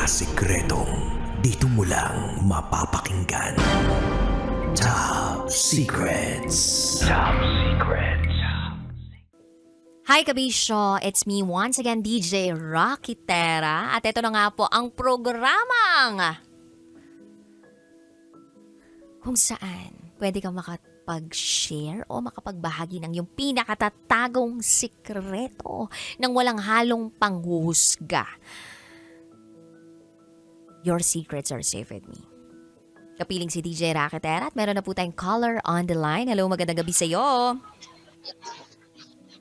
sikretong dito mo lang mapapakinggan. Top Secrets. Top Secrets. Hi kabisyo, it's me once again DJ Rocky Terra at ito na nga po ang programang kung saan pwede kang makapag-share o makapagbahagi ng iyong pinakatatagong sikreto nang walang halong panghuhusga. Your secrets are safe with me. Kapiling si DJ Rocky Terra at meron na po tayong caller on the line. Hello, magandang gabi sa'yo.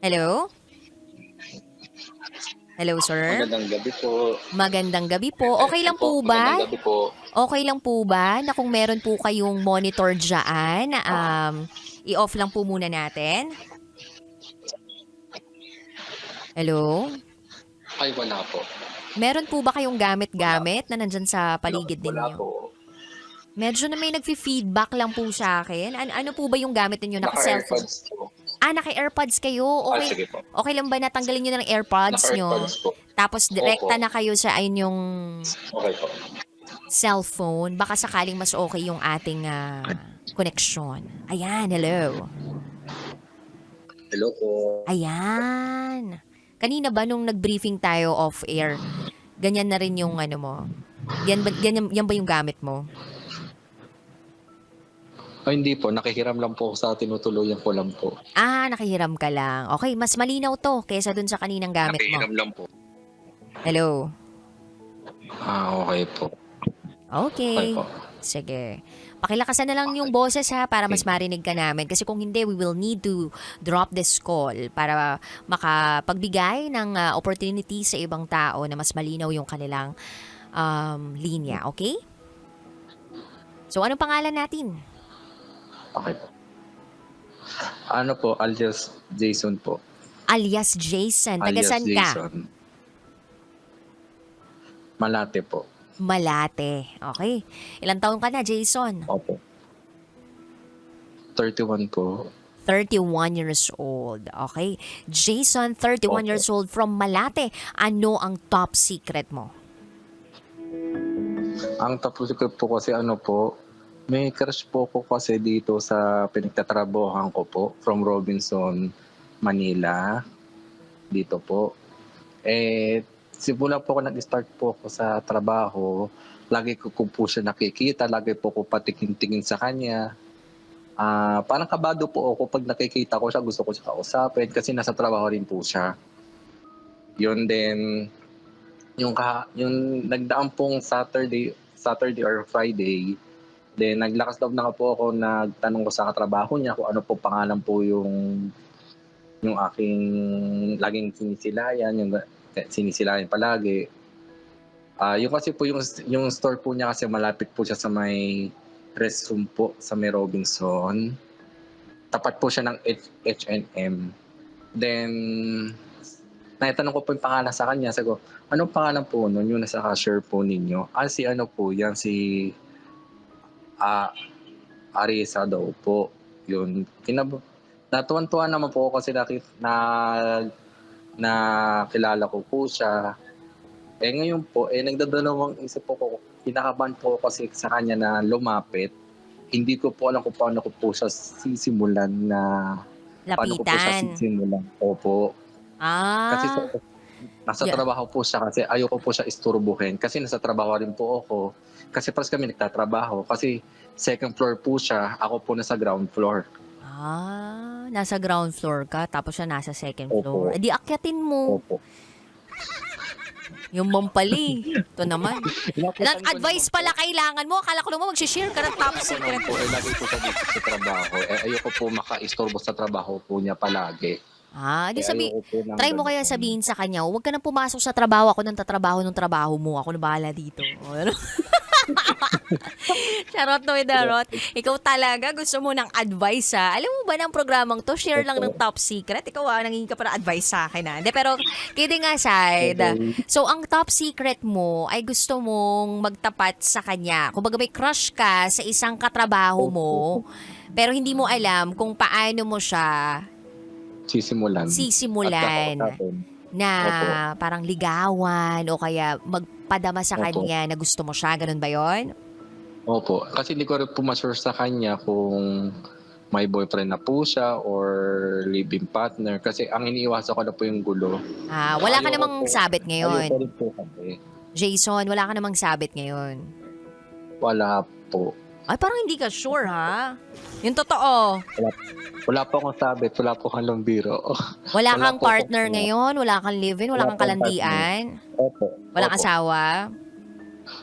Hello? Hello, sir? Magandang gabi po. Magandang gabi po. Okay lang po ba? Magandang gabi po. Okay lang po ba na kung meron po kayong monitor dyan, i-off lang po muna natin? Hello? Ay, wala po. Meron po ba kayong gamit-gamit na nandyan sa paligid Wala ninyo? po. Medyo na may nagfi-feedback lang po sa akin. Ano po ba yung gamit ninyo? Naka-cellphone? Naka-AirPods po. Naka-AirPods kayo? Okay, Sige po. okay lang ba natanggalin nyo na ng AirPods nyo? Naka-AirPods po. Tapos direkta Opo. na kayo sa inyong Okay po. cellphone? Baka sakaling mas okay yung ating connection. Ayan, hello. Hello po. Ayan. Kanina ba nung nag-briefing tayo off-air, ganyan na rin yung ano mo? Yan ba yung gamit mo? Ay, hindi po. Nakihiram lang po ako sa tinutuluyan ko lang po. Nakahiram ka lang. Okay, mas malinaw to kaysa dun sa kaninang gamit mo. Nakihiram lang po. Hello. Okay po. Okay. Okay po. Sige. Pakilakasan na lang yung boses ha para mas marinig ka namin. Kasi kung hindi, we will need to drop this call para makapagbigay ng opportunity sa ibang tao na mas malinaw yung kanilang linya. Okay? So, anong pangalan natin? Okay po. Ano po? Alias Jason po. Alias Jason. Taga Alias saan ka? Jason. Malate po. Malate. Okay. Ilang taon ka na, Jason? Opo. 31 po. 31 years old. Okay. Jason, 31 Opo. years old from Malate. Ano ang top secret mo? Ang tapos ko po kasi ano po, may crush po ko kasi dito sa pinagtatrabahohan ko po from Robinson, Manila. Dito po. Simula po ako nag-start po ako sa trabaho, lagi ko po siya nakikita, lagi po ko patikin-tingin sa kanya. Parang kabado po ako pag nakikita ko siya, gusto ko siya kausapin kasi nasa trabaho rin po siya. Yun din, yung nagdaang pong Saturday or Friday, then naglakas loob na nga po ako, nagtanong ko sa katrabaho niya kung ano po pangalan po yung aking laging sinisilayan, yung sinisilayan palagi. Yung kasi po yung store po niya kasi malapit po siya sa may restroom po sa may Robinson. Tapat po siya ng H&M. Then naitanong ko po yung pangalan sa kanya. Sabi ko, anong pangalan po nun? Yung nasa cashier po ninyo. Si ano po yan, si Arisa daw po. Yun. Natuwan-tuwa naman po ako kasi kilala ko po siya. Ngayon po, nagdadalawang isip po ko, kinakabahan po kasi sa kanya na lumapit. Hindi ko po alam kung paano ko po siya sisimulan na paano ko po siya Lapitan. sisimulan. Opo. Kasi nasa Yeah. trabaho po siya kasi ayoko po siya isturbuhin kasi nasa trabaho rin po ako. Kasi pares kami nagtatrabaho kasi second floor po siya, ako po nasa ground floor. Nasa ground floor ka, tapos siya nasa second Opo. floor. Di akyatin mo. Opo. Yung mampali. Ito naman. Advice pala kailangan mo. Akala ko naman mag-share ka ng top secret. Po, lagi po siya dito sa trabaho. Ayoko po maka-istorbo sa trabaho po niya palagi. Di sabi, Ayoko po ng try mo kaya ganun. sabihin sa kanya, huwag ka nang pumasok sa trabaho. Ako nang tatrabaho ng trabaho mo. Ako na bahala dito. Ano? Charot no, Darot. Ikaw talaga, gusto mo ng advice ha. Alam mo ba ng programang to, share lang ng top secret? Ikaw nangingin ka pa ng advice sa akin ha. Hindi, pero kidding aside. So, ang top secret mo ay gusto mong magtapat sa kanya. Kung baga may crush ka sa isang katrabaho mo, pero hindi mo alam kung paano mo siya Sisimulan. sisimulan At kakausapin. na parang ligawan o kaya padama sa Opo. kanya na gusto mo siya, ganun ba yon? Opo. Kasi hindi ko rin po ma-sure sa kanya kung may boyfriend na po siya or live-in partner. Kasi ang iniiwasan ko na po yung gulo. Wala ka Ayoko namang po. sabit Ayoko ngayon. rin po kasi. Jason, wala ka namang sabit ngayon. Wala po. Ay, parang hindi ka sure, ha? Yung totoo. Wala po akong sabit. Wala po akong biro. Wala Wala kang po partner akong- ngayon, wala kang live-in, wala Wala kang po akong kalandian, Opo. walang Opo. asawa.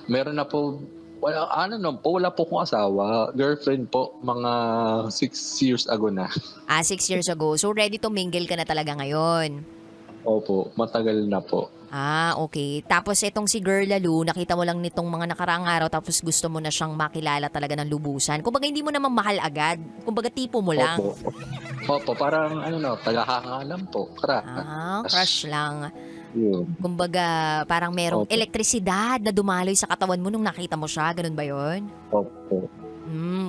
Meron na po. Wala po akong asawa. Girlfriend po. Mga 6 years ago na. 6 years ago. So, ready to mingle ka na talaga ngayon. Opo. Matagal na po. Okay. Tapos itong si Girl Lalu, nakita mo lang nitong mga nakaraang araw tapos gusto mo na siyang makilala talaga ng lubusan. Kumbaga hindi mo naman mahal agad. Kumbaga tipo mo lang. Opo. Opo. Parang tagahanga lang po. Crush lang. Yun. Kumbaga parang merong Opo. elektrisidad na dumaloy sa katawan mo nung nakita mo siya. Ganun ba yon? Opo.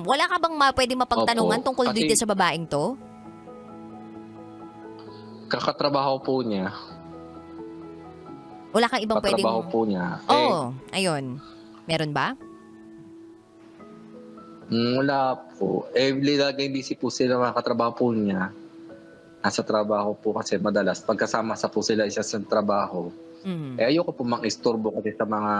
Wala ka bang pwede mapagtanungan Opo. tungkol Kasi- dito sa babaeng to? Kakatrabaho po niya. Wala kang ibang pwedeng... Katrabaho po niya. Ayun. Meron ba? Wala po. Lagay busy po sila mga katrabaho po niya. Nasa trabaho po kasi madalas. Pagkasama sa po sila isa sa trabaho. Ayoko po mang-istorbo kasi sa mga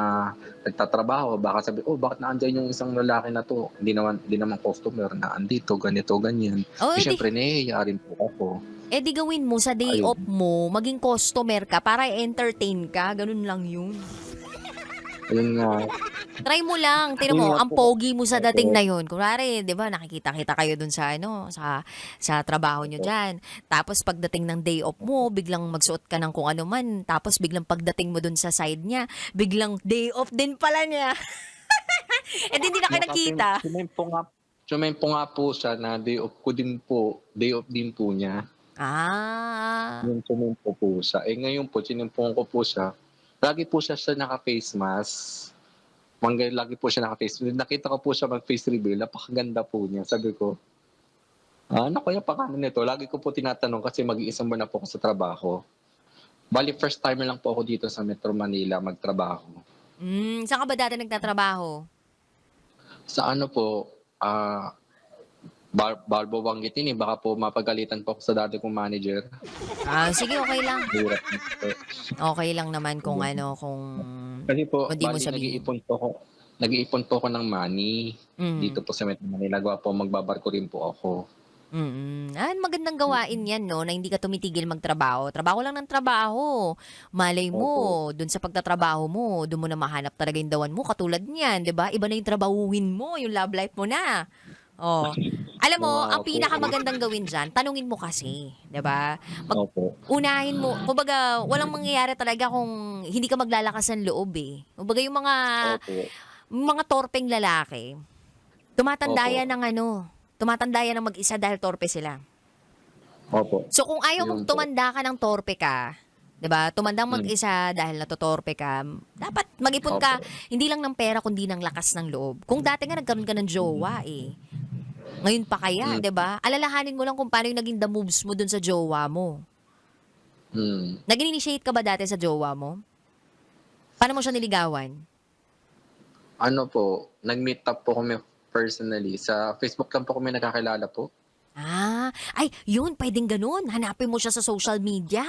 nagtatrabaho. Baka sabi, bakit naandyan yung isang lalaki na to? Hindi naman customer na andito, ganito, ganyan. Siyempre, nahihiyarin po ako. Di gawin mo sa day Ayun. off mo, maging customer ka para entertain ka. Ganun lang yun. Ayun nga. Try mo lang. Tingnan mo, Ayun nga ang po. pogi mo sa dating na yun. Kunwari, di ba, nakikita-kita kayo dun sa, sa trabaho nyo dyan. Tapos pagdating ng day off mo, biglang magsuot ka ng kung ano man. Tapos biglang pagdating mo dun sa side niya, biglang day off din pala niya. Hindi na kayo nakita. Sumempo nga po siya na day off ko din po. Day off din po niya. Yung sumempo po siya. Ngayon po, sinimpong ko po siya. Lagi po siya naka-face mask. Lagi po siya naka-face mask. Nakita ko po siya mag-face reveal. Napakaganda po niya. Sabi ko, ano kaya pakano nito? Lagi ko po tinatanong kasi mag-iisang buwan na po ako sa trabaho. Bali, first time lang po ako dito sa Metro Manila magtrabaho. Saan ka ba dati nagtatrabaho? Sa ano po, Balbo Banggitin baka po mapagalitan po ako sa dati kong manager. Sige, okay lang. Hirap na po. Okay lang naman kung kung... Kasi po, Hindi mo bali sabihin. nag-iipon po ako ng money dito po sa Metro Manila. Gawa po, magbabarko rin po ako. Magandang gawain yan, no? Na hindi ka tumitigil magtrabaho. Trabaho lang ng trabaho. Malay mo, dun sa pagtatrabaho mo, dun mo na mahanap talaga yung dawan mo. Katulad niyan, di ba? Iba na yung trabahuhin mo, yung love life mo na. Alam mo, ang pinakamagandang gawin dyan, tanungin mo kasi, di ba? Opo. Unahin mo, kumbaga, walang mangyayari talaga kung hindi ka maglalakas ng loob eh. Kumbaga yung mga torpeng lalaki, tumatanda yan ng mag-isa dahil torpe sila. Opo. So kung ayaw mong Yun po. tumanda ka ng torpe ka, 'di ba? Tumandang mag-isa dahil natutorpe ka, dapat mag-ipon ka hindi lang ng pera kundi ng lakas ng loob. Kung dati nga nagkaroon ka ng jowa ngayon pa kaya, 'di ba? Alalahanin mo lang kung paano yung naging the moves mo dun sa jowa mo. Nag-initiate ka ba dati sa jowa mo? Paano mo siya niligawan? Ano po, nag-meet up po kami personally. Sa Facebook lang po kami nakakilala po. Yun, pwedeng ganun. Hanapin mo siya sa social media.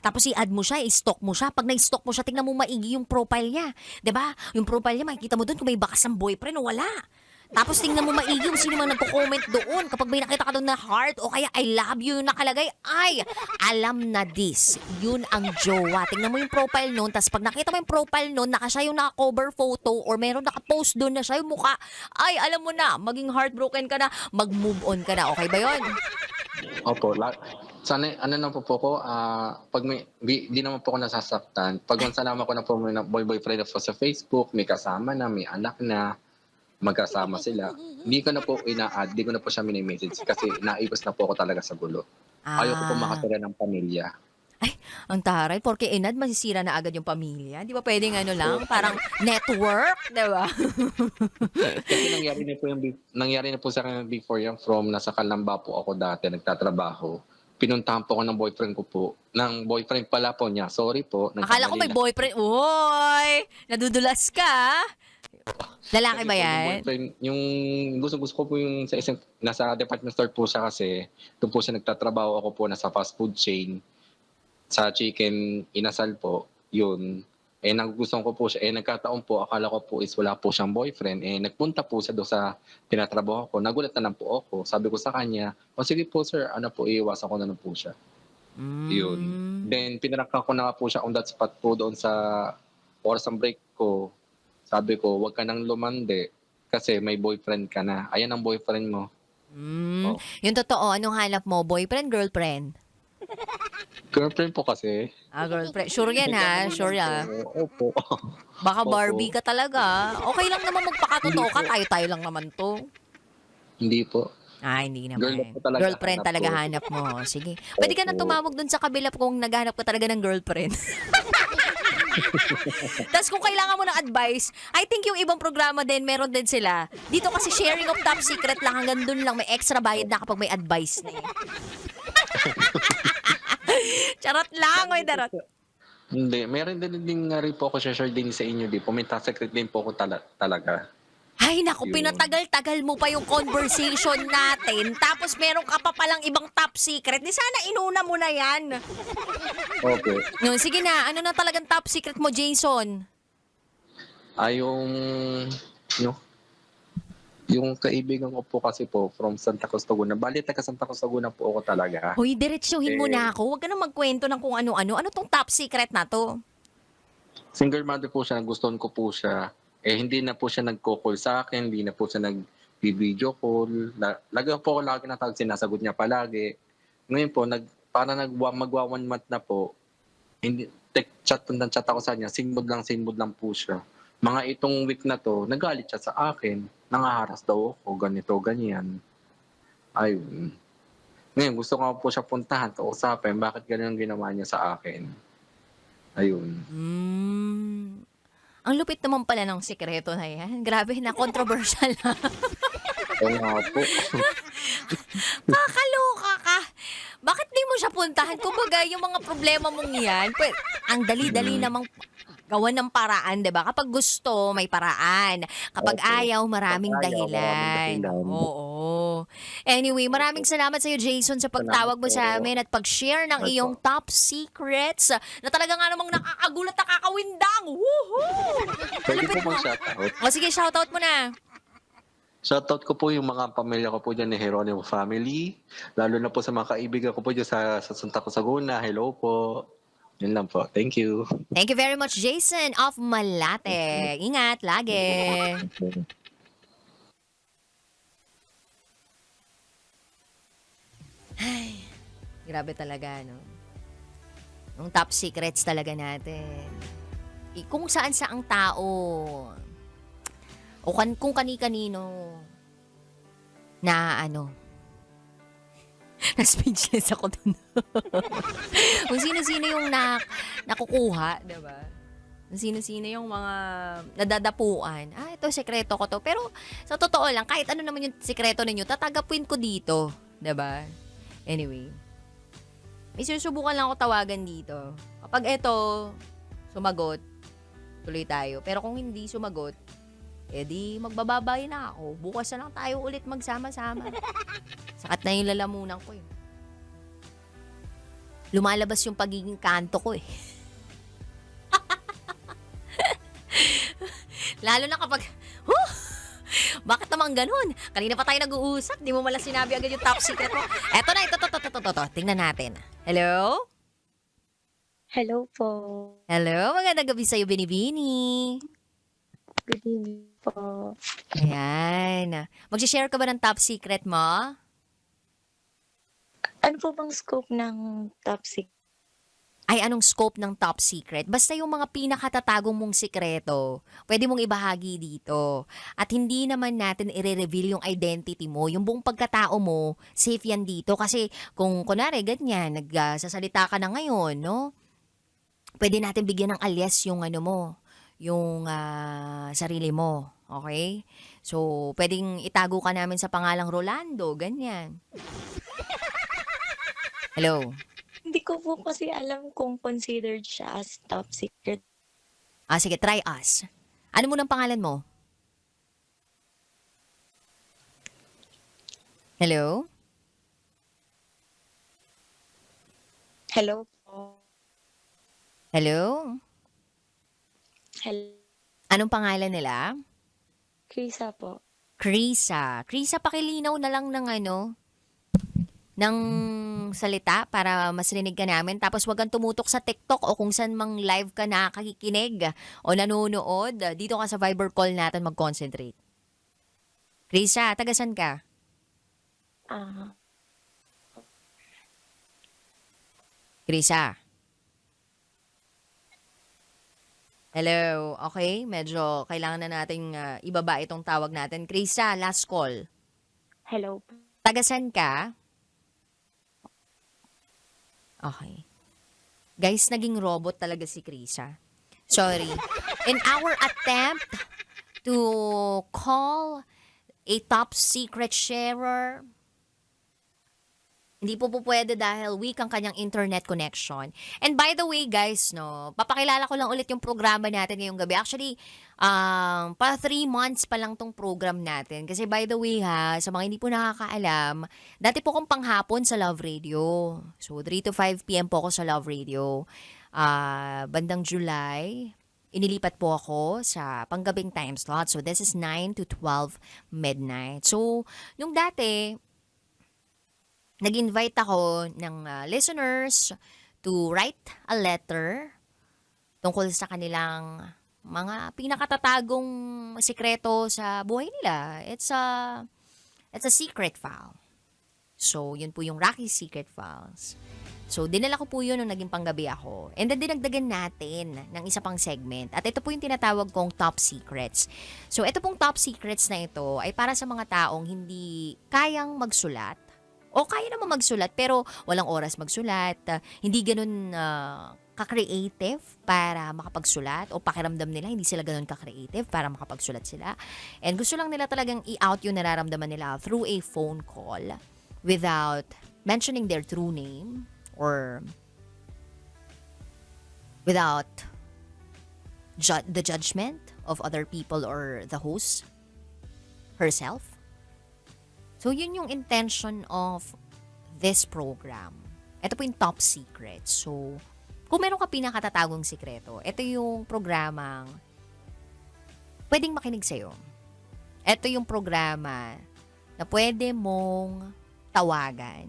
Tapos i-add mo siya, i-stalk mo siya. Pag na-stalk mo siya, tingnan mo maigi yung profile niya. 'Di ba? Yung profile niya, makikita mo doon kung may bakas ng boyfriend o wala. Tapos tingnan mo maigi yung sino man nagko-comment doon. Kapag may nakita ka doon na heart o kaya I love you yung nakalagay, alam na this. Yun ang jowa. Tingnan mo yung profile noon. Tapos pag nakita mo yung profile noon, siya yung naka-cover photo or meron naka-post doon na siya yung mukha, alam mo na, maging heartbroken ka na, mag-move on ka na. Okay ba yun? Opo. Sana, na po ko, pag di naman po ako nasasaktan. Pag salamat ko na po may boyfriend po sa Facebook, may kasama na, may anak na, magkasama sila. Hindi ko na po ina-add, hindi ko na po siya mini-message kasi naibos na po ako talaga sa gulo. Ayoko po makatira ng pamilya. Ang taray, porque inad, masisira na agad yung pamilya. Di ba pwedeng parang network, di ba? Kasi nangyari na po sa akin before yan from nasa Kalamba po ako dati nagtatrabaho. pinuntahan po ako ng boyfriend ko po. Ng boyfriend pala po niya. Sorry po. Akala ko may nagkamali na. boyfriend. Uy! Nadudulas ka. ah. Lalaki Kasi ba po, yan? yung gusto ko po yung sa isang, nasa department store po siya kasi doon po siya nagtatrabaho. Ako po nasa fast food chain sa Chicken Inasal po. Yun. Nagugustuhan ko po siya. Nagkataon po, akala ko po is wala po siyang boyfriend. Nagpunta po siya doon sa tinatrabaho ko. Nagulat na lang po ako. Sabi ko sa kanya, o sige po sir, iiwasan ko na lang po siya. Yun. Then, pinaraka ko na nga po siya on that spot po doon sa oras ng break ko. Sabi ko, wag ka nang lumande kasi may boyfriend ka na. Ayan ang boyfriend mo. Oh. Yung totoo, anong hanap mo? Boyfriend, girlfriend? Girlfriend po kasi. Girlfriend. Sure yan ha? Sure yan. Opo. Baka Opo. Barbie ka talaga. Okay lang naman magpakatotoo ka. Tayo-tayo lang naman to. Hindi po. Hindi naman. Girl po talaga Girlfriend hanap talaga ko. hanap mo. Sige. Pwede ka na Opo. tumawag dun sa kabila kung naghanap ka talaga ng girlfriend. Tapos kung kailangan mo ng advice, I think yung ibang programa din, meron din sila. Dito kasi sharing of top secret lang, hanggang dun lang may extra bayad na kapag may advice na eh. Charot lang, oy darot. Hindi. Meron din nga rin po ako share din sa inyo. Di po. May top secret din po ako talaga. Ay, naku, Yun. pinatagal-tagal mo pa yung conversation natin. Tapos meron ka pa palang ibang top secret. Di sana inuna mo na yan. Okay. No, sige na, ano na talagang top secret mo, Jason? Yung kaibigan ko po kasi po from Santa Cruz, Laguna. Bali, taga Santa Cruz, Laguna po ako talaga. Hoy, diretsuhin mo na ako. Huwag ka na magkwento ng kung ano-ano. Ano tong top secret na to? Single mother po siya, gustuhan ko po siya. Hindi na po siya nagko-call sa akin, hindi na po siya nag-video call. Lagi po ako lagi natawag, sinasagot niya palagi. Ngayon po, magwa 1 month na po, chat ako sa kanya, sinmod lang po siya. Mga itong week na to, nagalit siya sa akin, nangaharas daw ako, ganito, ganyan. Ayun. Ngayon, gusto ko po siya puntahan, kausapin, bakit ganyan ang ginawa niya sa akin. Ayun. Ang lupit naman pala ng sikreto na yan. Grabe na, controversial na. Oo nga po. Kakaloka ka. Bakit di mo siya puntahan? Kumbaga, yung mga problema mong yan, ang dali-dali namang gawan ng paraan, 'di ba? Kapag gusto, may paraan. Kapag Opo. ayaw, maraming Kapag ayaw, dahilan. maraming dahilan. Oo. Anyway, maraming salamat sa iyo, Jason, sa pagtawag mo sa Salamat po. amin at pag-share ng Opo. iyong top secrets na talaga nga namang nakakagulat, nakakawindang. Woohoo! Pwede po Lupit mo. bang shoutout? O sige, shoutout mo na. Shoutout ko po yung mga pamilya ko po dyan ni Geronimo family. Lalo na po sa mga kaibigan ko po dyan sa Santa Cruz, Laguna. Hello po. Yun lang po. Thank you. Thank you very much, Jason of Malate. Ingat lagi. Grabe talaga, no? Yung top secrets talaga natin. Kung saan saang tao, o kung kani-kanino, na na speechless ako dun. Kung sino-sino yung nakukuha, diba? Kung sino-sino yung mga nadadapuan. Ito, sekreto ko to. Pero, sa totoo lang, kahit ano naman yung sekreto ninyo, tatagapin ko dito. Diba? Anyway. May susubukan lang ako tawagan dito. Kapag ito, sumagot, tuloy tayo. Pero kung hindi sumagot, di magbababay na ako. Bukas na lang tayo ulit magsama-sama. Sakat na yung lalamunan ko eh. Lumalabas yung pagiging kanto ko eh. Lalo na kapag, bakit naman ganun? Kanina pa tayo nag-uusap, di mo malang sinabi agad yung top secret mo. Eto na, ito. Tingnan natin. Hello? Hello po. Hello, magandang gabi sa'yo, Binibini. Good evening po. Ayan. Mag-share ka ba ng top secret mo? Ano po bang scope ng top secret? Ay, anong scope ng top secret? Basta yung mga pinakatatagong mong sikreto, pwede mong ibahagi dito. At hindi naman natin i-reveal yung identity mo, yung buong pagkatao mo, safe yan dito. Kasi kung kunwari, ganyan, nagsasalita ka na ngayon, no? Pwede natin bigyan ng alias yung yung sarili mo. Okay? So, pwedeng itago ka namin sa pangalang Rolando, ganyan. Hello? Hindi ko po kasi alam kung considered siya as top secret. Sige, try us. Ano mo ng pangalan mo? Hello? Hello po. Hello? Hello. Anong pangalan nila? Krisa po. Krisa. Krisa, pakilinaw na lang ng salita para mas rinig ka namin. Tapos wag kang tumutok sa TikTok o kung saan mang live ka nakakikinig o nanonood. Dito ka sa Viber call natin mag-concentrate. Krisa, tagasan ka? Ah, Krisa. Hello. Okay, medyo kailangan na nating ibaba itong tawag natin. Krisa, last call. hello po. Tagasan ka? Okay. Guys, naging robot talaga si Krisa. Sorry. In our attempt to call a top secret sharer, hindi po pwede dahil weak ang kanyang internet connection. And by the way guys, papakilala ko lang ulit yung programa natin ngayong gabi. Actually, pa 3 months pa lang tong program natin. Kasi by the way sa mga hindi po nakakaalam, dati po akong panghapon sa Love Radio. So 3 to 5 p.m. po ako sa Love Radio. Bandang July, inilipat po ako sa panggabing time slot. So this is 9 to 12 midnight. So, nung dati, nag-invite ako ng listeners to write a letter tungkol sa kanilang mga pinakatatagong sikreto sa buhay nila. It's a secret file. So, yun po yung Rocky's Secret Files. So, dinala ko po yun nung naging panggabi ako. And then, dinagdagan natin ng isa pang segment. At ito po yung tinatawag kong Top Secrets. So, ito pong Top Secrets na ito ay para sa mga taong hindi kayang magsulat. O kaya naman magsulat pero walang oras magsulat. Hindi ganun ka-creative para makapagsulat. O pakiramdam nila, hindi sila ganun ka-creative para makapagsulat sila. And gusto lang nila talagang i-out yung nararamdaman nila through a phone call without mentioning their true name or without the judgment of other people or the host herself. So, yun yung intention of this program. Ito po yung Top Secret. So, kung meron ka pinakatatagong sikreto, ito yung programang pwedeng makinig sa'yo. Ito yung programa na pwede mong tawagan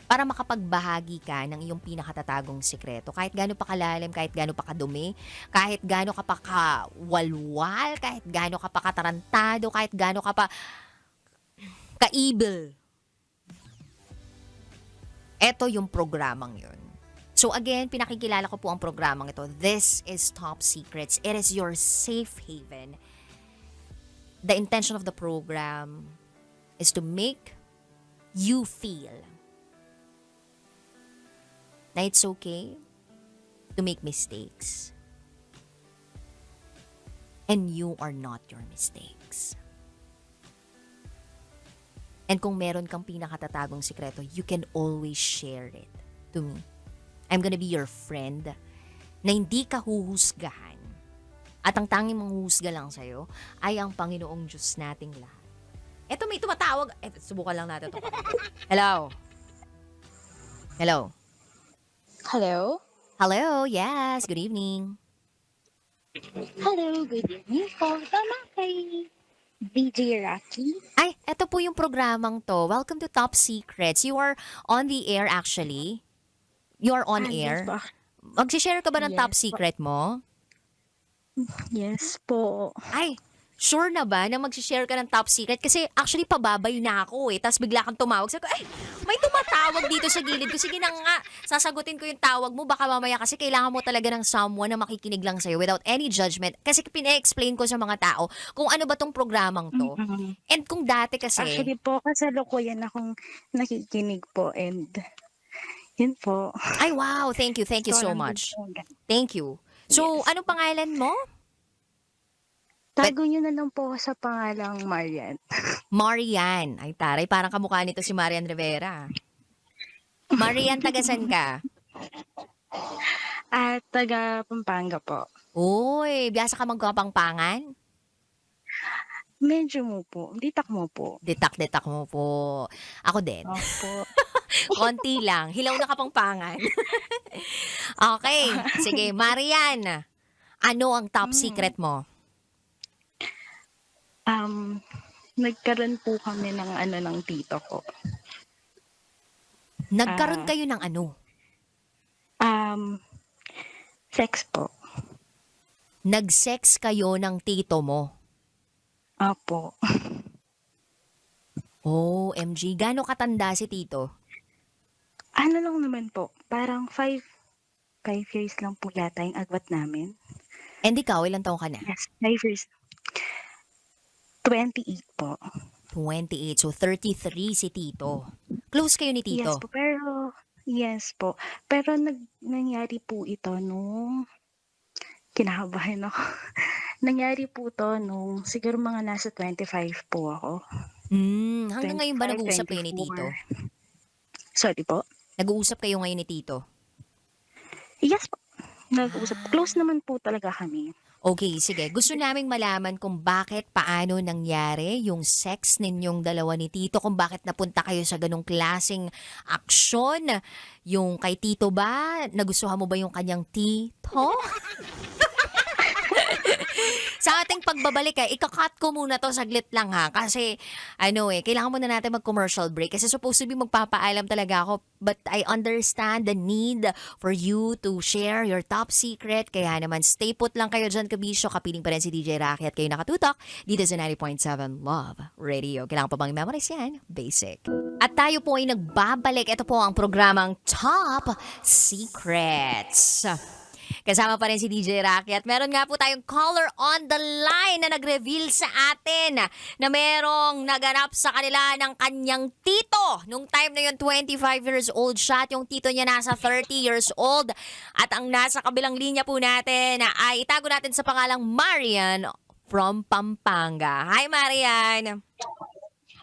para makapagbahagi ka ng iyong pinakatatagong sikreto. Kahit gaano pa kalalim, kahit gaano pa kadumi, kahit gaano ka pa kawalwal, kahit gaano ka pa katarantado, kahit gaano ka pa ka-evil. Ito yung programang yun. So again, pinakikilala ko po ang programang ito. This is Top Secrets. It is your safe haven. The intention of the program is to make you feel na it's okay to make mistakes. And you are not your mistakes. And kung meron kang pinakatatagong sikreto, you can always share it to me. I'm gonna be your friend na hindi ka huhusgahan. At ang tanging manghuhusga lang sa'yo ay ang Panginoong Diyos nating lahat. Eto, may tumatawag. Subukan lang natin ito. Hello? Hello? Hello? Hello? Yes, good evening. Hello, good evening po. Tama kay DJ Rocky. Ay, eto po yung programang to. Welcome to Top Secrets. You are on the air actually. You are on air. Yes po. Mag-share ka ba ng Yes top po. secret mo? Yes po. Ay, sure na ba na mag-share ka ng top secret? Kasi actually pababay na ako Tapos bigla kang tumawag. Sabi ko, ay, may tumatawag dito sa gilid ko. Sige na nga, sasagutin ko yung tawag mo. Baka mamaya kasi kailangan mo talaga ng someone na makikinig lang sa'yo without any judgment. Kasi pina-explain ko sa mga tao kung ano ba tong programang to. Mhm. And kung dati kasi... Actually po, kasalukuyan akong nakikinig po and yun po. Ay, wow. Thank you. Thank you so Sobrang much. good po. Thank you. So, Yes. anong pangalan mo? Tago nyo na lang po ako sa pangalang Marian. Marian. Ay, taray. Parang kamukha nito si Marian Rivera. Marian, tagasan ka? At taga Pampanga po. Uy, biyasa ka magkapangpangan? Medyo mo po. Ditak mo po. Detak-detak mo po. Ako din. Opo. Konti lang. Hilaw na kapangpangan. Okay. Sige, Marian. Ano ang top secret mo? Nagkaroon po kami ng ng tito ko. Nagkaroon Ah. kayo ng ano? Sex po. Nag-sex kayo ng tito mo? Opo. Oh, MG. Gaano katanda si tito? Ano lang naman po, parang 5 years lang po yata yung agwat namin. And ikaw, ilang taong ka na? Yes, 5 years. 28 po. 28. So, 33 si tito. Close kayo ni tito? Yes po. Pero nangyari po ito nung, kinakabahan ako. Nangyari po to nung siguro mga nasa 25 po ako. Hanggang ngayon ba nag-uusap kayo ni 24. tito? Sorry po? Nag-uusap kayo ngayon ni tito? Yes po. Nag-usap. Close naman po talaga kami. Okay, sige. Gusto naming malaman kung bakit, paano nangyari yung sex ninyong dalawa ni tito, kung bakit napunta kayo sa ganong klaseng aksyon. Yung kay tito ba? Nagustuhan mo ba yung kanyang tito? Sa ating pagbabalik, ika-cut ko muna to saglit lang ha. Kasi, kailangan muna natin mag-commercial break. Kasi supposed to be magpapaalam talaga ako. But I understand the need for you to share your top secret. Kaya naman, stay put lang kayo dyan, kabisyo. Kapiling pa rin si DJ Rocky at kayo nakatutok dito sa 90.7 Love Radio. Kailangan pa bang memorize yan? Basic. At tayo po ay nagbabalik. Ito po ang programang Top Secrets. Kasama pa rin si DJ Rocky at meron nga po tayong caller on the line na nag-reveal sa atin na merong naganap sa kanila ng kanyang tito. Nung time na yun, 25 years old siya at yung tito niya nasa 30 years old. At ang nasa kabilang linya po natin ay itago natin sa pangalang Marian from Pampanga. Hi, Marian!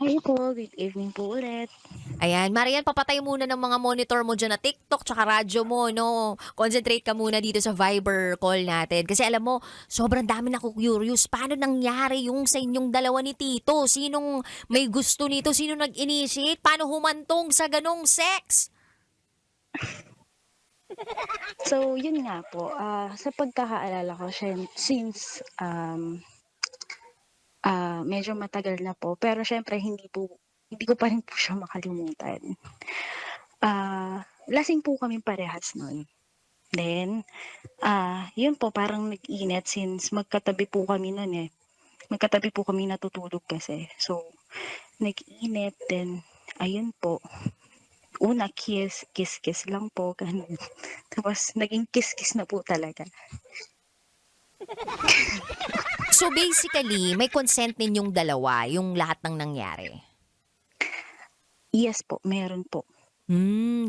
Hi po, good evening po ulit. Ayan, Marian, papatay muna ng mga monitor mo dyan na TikTok tsaka radyo mo, no? Concentrate ka muna dito sa Viber call natin. Kasi alam mo, sobrang dami na ako curious. Paano nangyari yung sa inyong dalawa ni Tito? Sinong may gusto nito? Sino nag-initiate? Paano humantong sa ganong sex? So, yun nga po, sa pagkakaalala ko, since medyo matagal na po, pero syempre hindi ko pa rin po siya makalimutan. Lasing po kami parehas nun. Then, yun po, parang nag-init since magkatabi po kami nun eh. Magkatabi po kami natutulog kasi. So, nag-init, then, ayun po. Una, kiss lang po, ganun. Tapos, naging kiss na po talaga. So basically, may consent ninyong dalawa yung lahat ng nangyari. Yes po, meron po.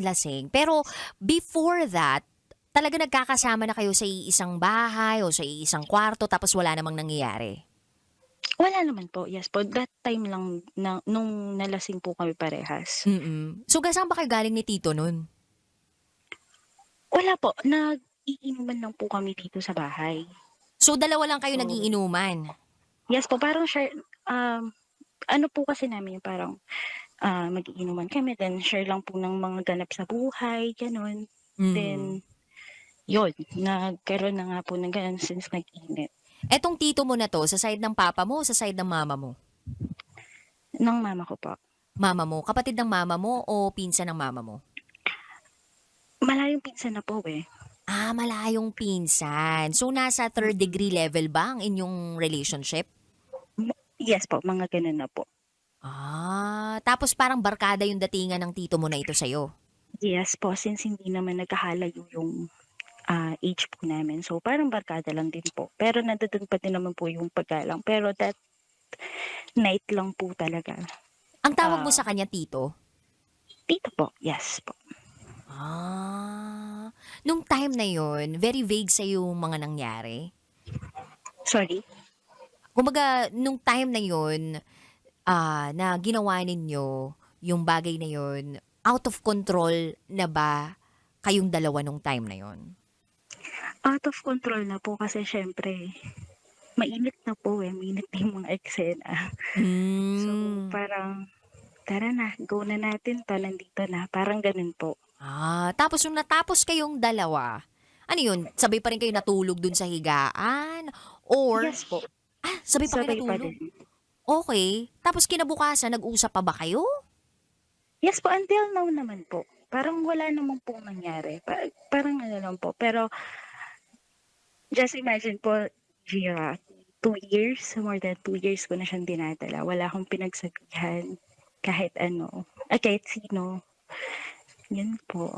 Lasing. Pero before that, talaga nagkakasama na kayo sa isang bahay o sa isang kwarto tapos wala namang nangyayari? Wala naman po, yes po. That time lang nung nalasing po kami parehas. So saan ba kayo galing ni Tito nun? Wala po, nag-iinuman lang po kami dito sa bahay. So dalawa lang kayo nagiinuman? Yes po, parang share, ano po kasi namin yung parang mag-iinuman kami, then share lang po ng mga ganap sa buhay, ganun. Then, yun, nagkaroon na nga po ng ganun since nag-init. Etong tito mo na to, sa side ng papa mo o sa side ng mama mo? Ng mama ko po. Mama mo? Kapatid ng mama mo o pinsan ng mama mo? Malayong pinsan na po eh. Malayong pinsan. So nasa third degree level ba ang inyong relationship? Yes po, mga ganun na po. Tapos parang barkada yung datingan ng tito mo na ito sa'yo. Yes po, since hindi naman nagkahalayo yung age po namin. So, parang barkada lang din po. Pero nandun pa din naman po yung paggalang. Pero that night lang po talaga. Ang tawag mo sa kanya, tito? Tito po, yes po. Nung time na yon, very vague sa yung mga nangyari. Sorry? Kumbaga, nung time na yon, na ginawa ninyo yung bagay na yon, out of control na ba kayong dalawa nung time na yon? Out of control na po kasi syempre, mainit na po mainit na yung mga eksena. So, Hmm. parang, tara na, go na natin 'to, nandito na, parang gano'n po. Tapos nung natapos kayong dalawa, ano yun, sabay pa rin kayo natulog dun sa higaan? Or, Yes po, sabay pa kayo sabay pa natulog? din. Okay. Tapos kinabukasan, nag-usap pa ba kayo? Yes po, until now naman po. Parang wala naman pong nangyari. Parang ano lang po. Pero just imagine po, Gia, 2 years, more than 2 years ko na siyang dinadala. Wala akong pinagsabihan kahit ano, kahit sino. Yun po.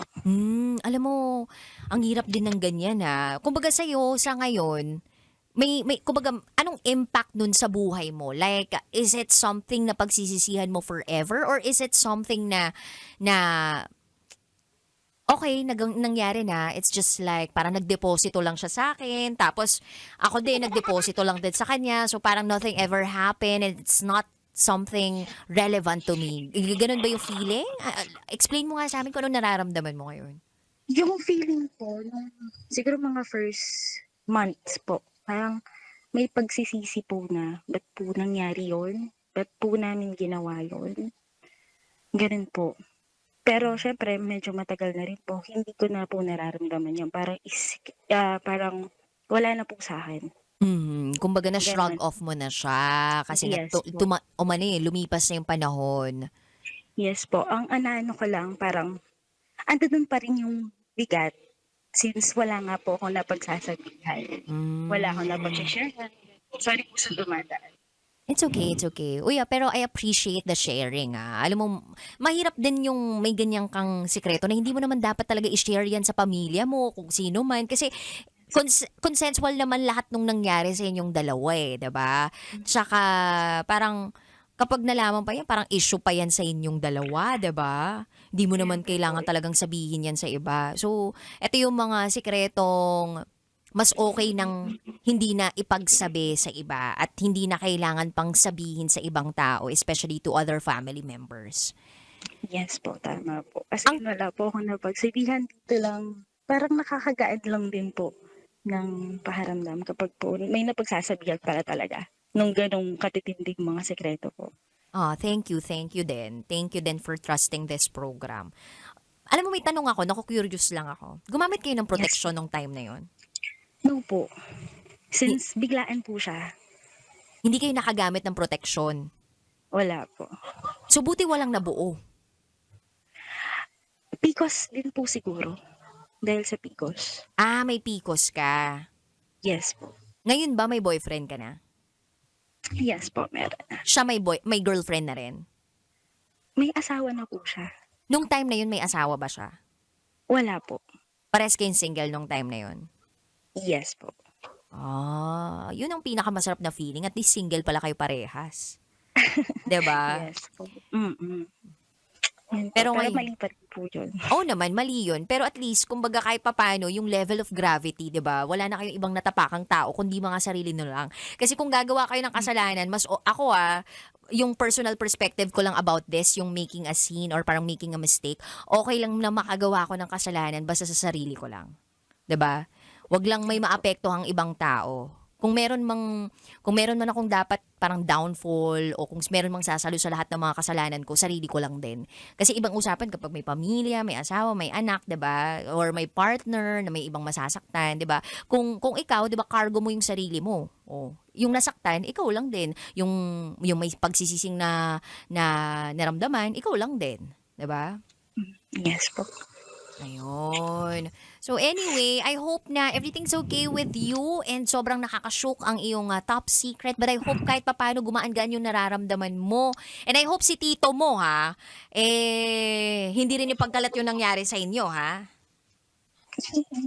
Alam mo, ang hirap din ng ganyan Kumbaga sa'yo, sa ngayon, kumbaga, anong impact nun sa buhay mo? Like, is it something na pagsisisihan mo forever? Or is it something na okay, nangyari na, it's just like, parang nagdeposito lang siya sa akin, tapos ako din, nagdeposito lang din sa kanya, so parang nothing ever happened, and it's not something relevant to me. Ganun ba yung feeling? Explain mo nga sa amin kung anong nararamdaman mo ngayon. Yung feeling po, nung siguro mga first months po, parang may pagsisisi po na, ba't po nangyari yun? Ba't po namin ginawa yun? Ganun po. Pero syempre, medyo matagal na rin po, hindi ko na po nararamdaman yun. Parang wala na po sa akin. Kumbaga na-shrug Ganun. off mo na siya kasi nga Yes po. lumipas na yung panahon. Yes po. Ang ano ko lang, parang andun pa rin yung bigat. Since wala nga po ako napagsasabihan. Wala akong napag-share. Sorry po sa dumadaan. It's okay, it's okay. Uy, pero I appreciate the sharing Alam mo, mahirap din yung may ganyang kang sikreto na hindi mo naman dapat talaga i-share yan sa pamilya mo, kung sino man. Kasi consensual naman lahat nung nangyari sa inyong dalawa 'di ba? Tsaka parang kapag nalaman pa yan, parang issue pa yan sa inyong dalawa, 'di ba? Hindi mo naman kailangan talagang sabihin yan sa iba. So, ito yung mga sikretong mas okay nang hindi na ipagsabi sa iba at hindi na kailangan pang sabihin sa ibang tao, especially to other family members. Yes po, tama po. Kasi wala po akong napagsabihan dito lang. Parang nakakagaan lang din po ng paharamdam kapag po may napagsasabihan para talaga nung ganong katitinding mga sekreto po. Thank you din. Thank you din for trusting this program. Alam mo, may tanong ako, naku-curious lang ako. Gumamit kayo ng protection nung time na yon? No po. Since biglaan po siya, Hindi kayo nakagamit ng protection. wala po. So, buti walang nabuo. Picos din po siguro. Dahil sa Picos. May PCOS ka. Yes po. Ngayon ba may boyfriend ka na? Yes po, meron na. Siya may girlfriend na rin? May asawa na po siya. Nung time na yun, may asawa ba siya? Wala po. Pares kayong single nung time na yun? Yes po. Yun ang pinakamasarap na feeling. At least single pala kayo parehas. 'Di ba? Yes po. Mm-mm. Yun po. Pero Pero ngayon- mali pa rin po yun. Oo naman, mali yun. Pero at least, kumbaga kahit papano, yung level of gravity, di ba? Wala na kayong ibang natapakang tao, kundi mga sarili nyo lang. Kasi kung gagawa kayo ng kasalanan, ako yung personal perspective ko lang about this, yung making a scene or parang making a mistake, okay lang na makagawa ko ng kasalanan basta sa sarili ko lang. 'Di ba? Wag lang may maapektuhang ibang tao. Kung meron man akong dapat parang downfall o kung meron mang sasalo sa lahat ng mga kasalanan ko, sarili ko lang din. Kasi ibang usapan kapag may pamilya, may asawa, may anak, 'di ba? Or may partner na may ibang masasaktan, 'di ba? Kung ikaw, 'di ba, cargo mo yung sarili mo. Yung nasaktan, ikaw lang din. Yung may pagsisising na naramdaman, ikaw lang din, 'di ba? Yes po. Ayun. So anyway, I hope na everything's okay with you and sobrang nakakashock ang iyong top secret, but I hope kahit papaano gumaan-gaan yung nararamdaman mo. And I hope si tito mo hindi rin yung pagkalat yung nangyari sa inyo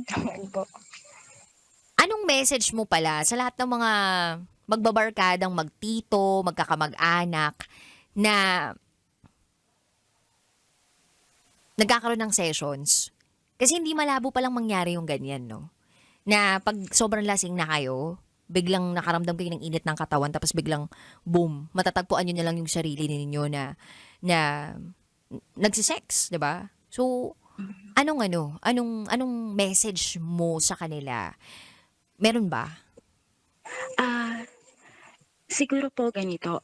Naman po. Anong message mo pala sa lahat ng mga magbabarkadang magtito, magkakamag-anak na nagkakaroon ng sessions? Kasi hindi malabo palang mangyari yung ganyan, no? Na pag sobrang lasing na kayo, biglang nakaramdam kayo ng init ng katawan, tapos biglang, boom, matatagpuan nyo na lang yung sarili ninyo na nagsisex, 'di ba? So, anong message mo sa kanila? Meron ba? Ah, siguro po ganito,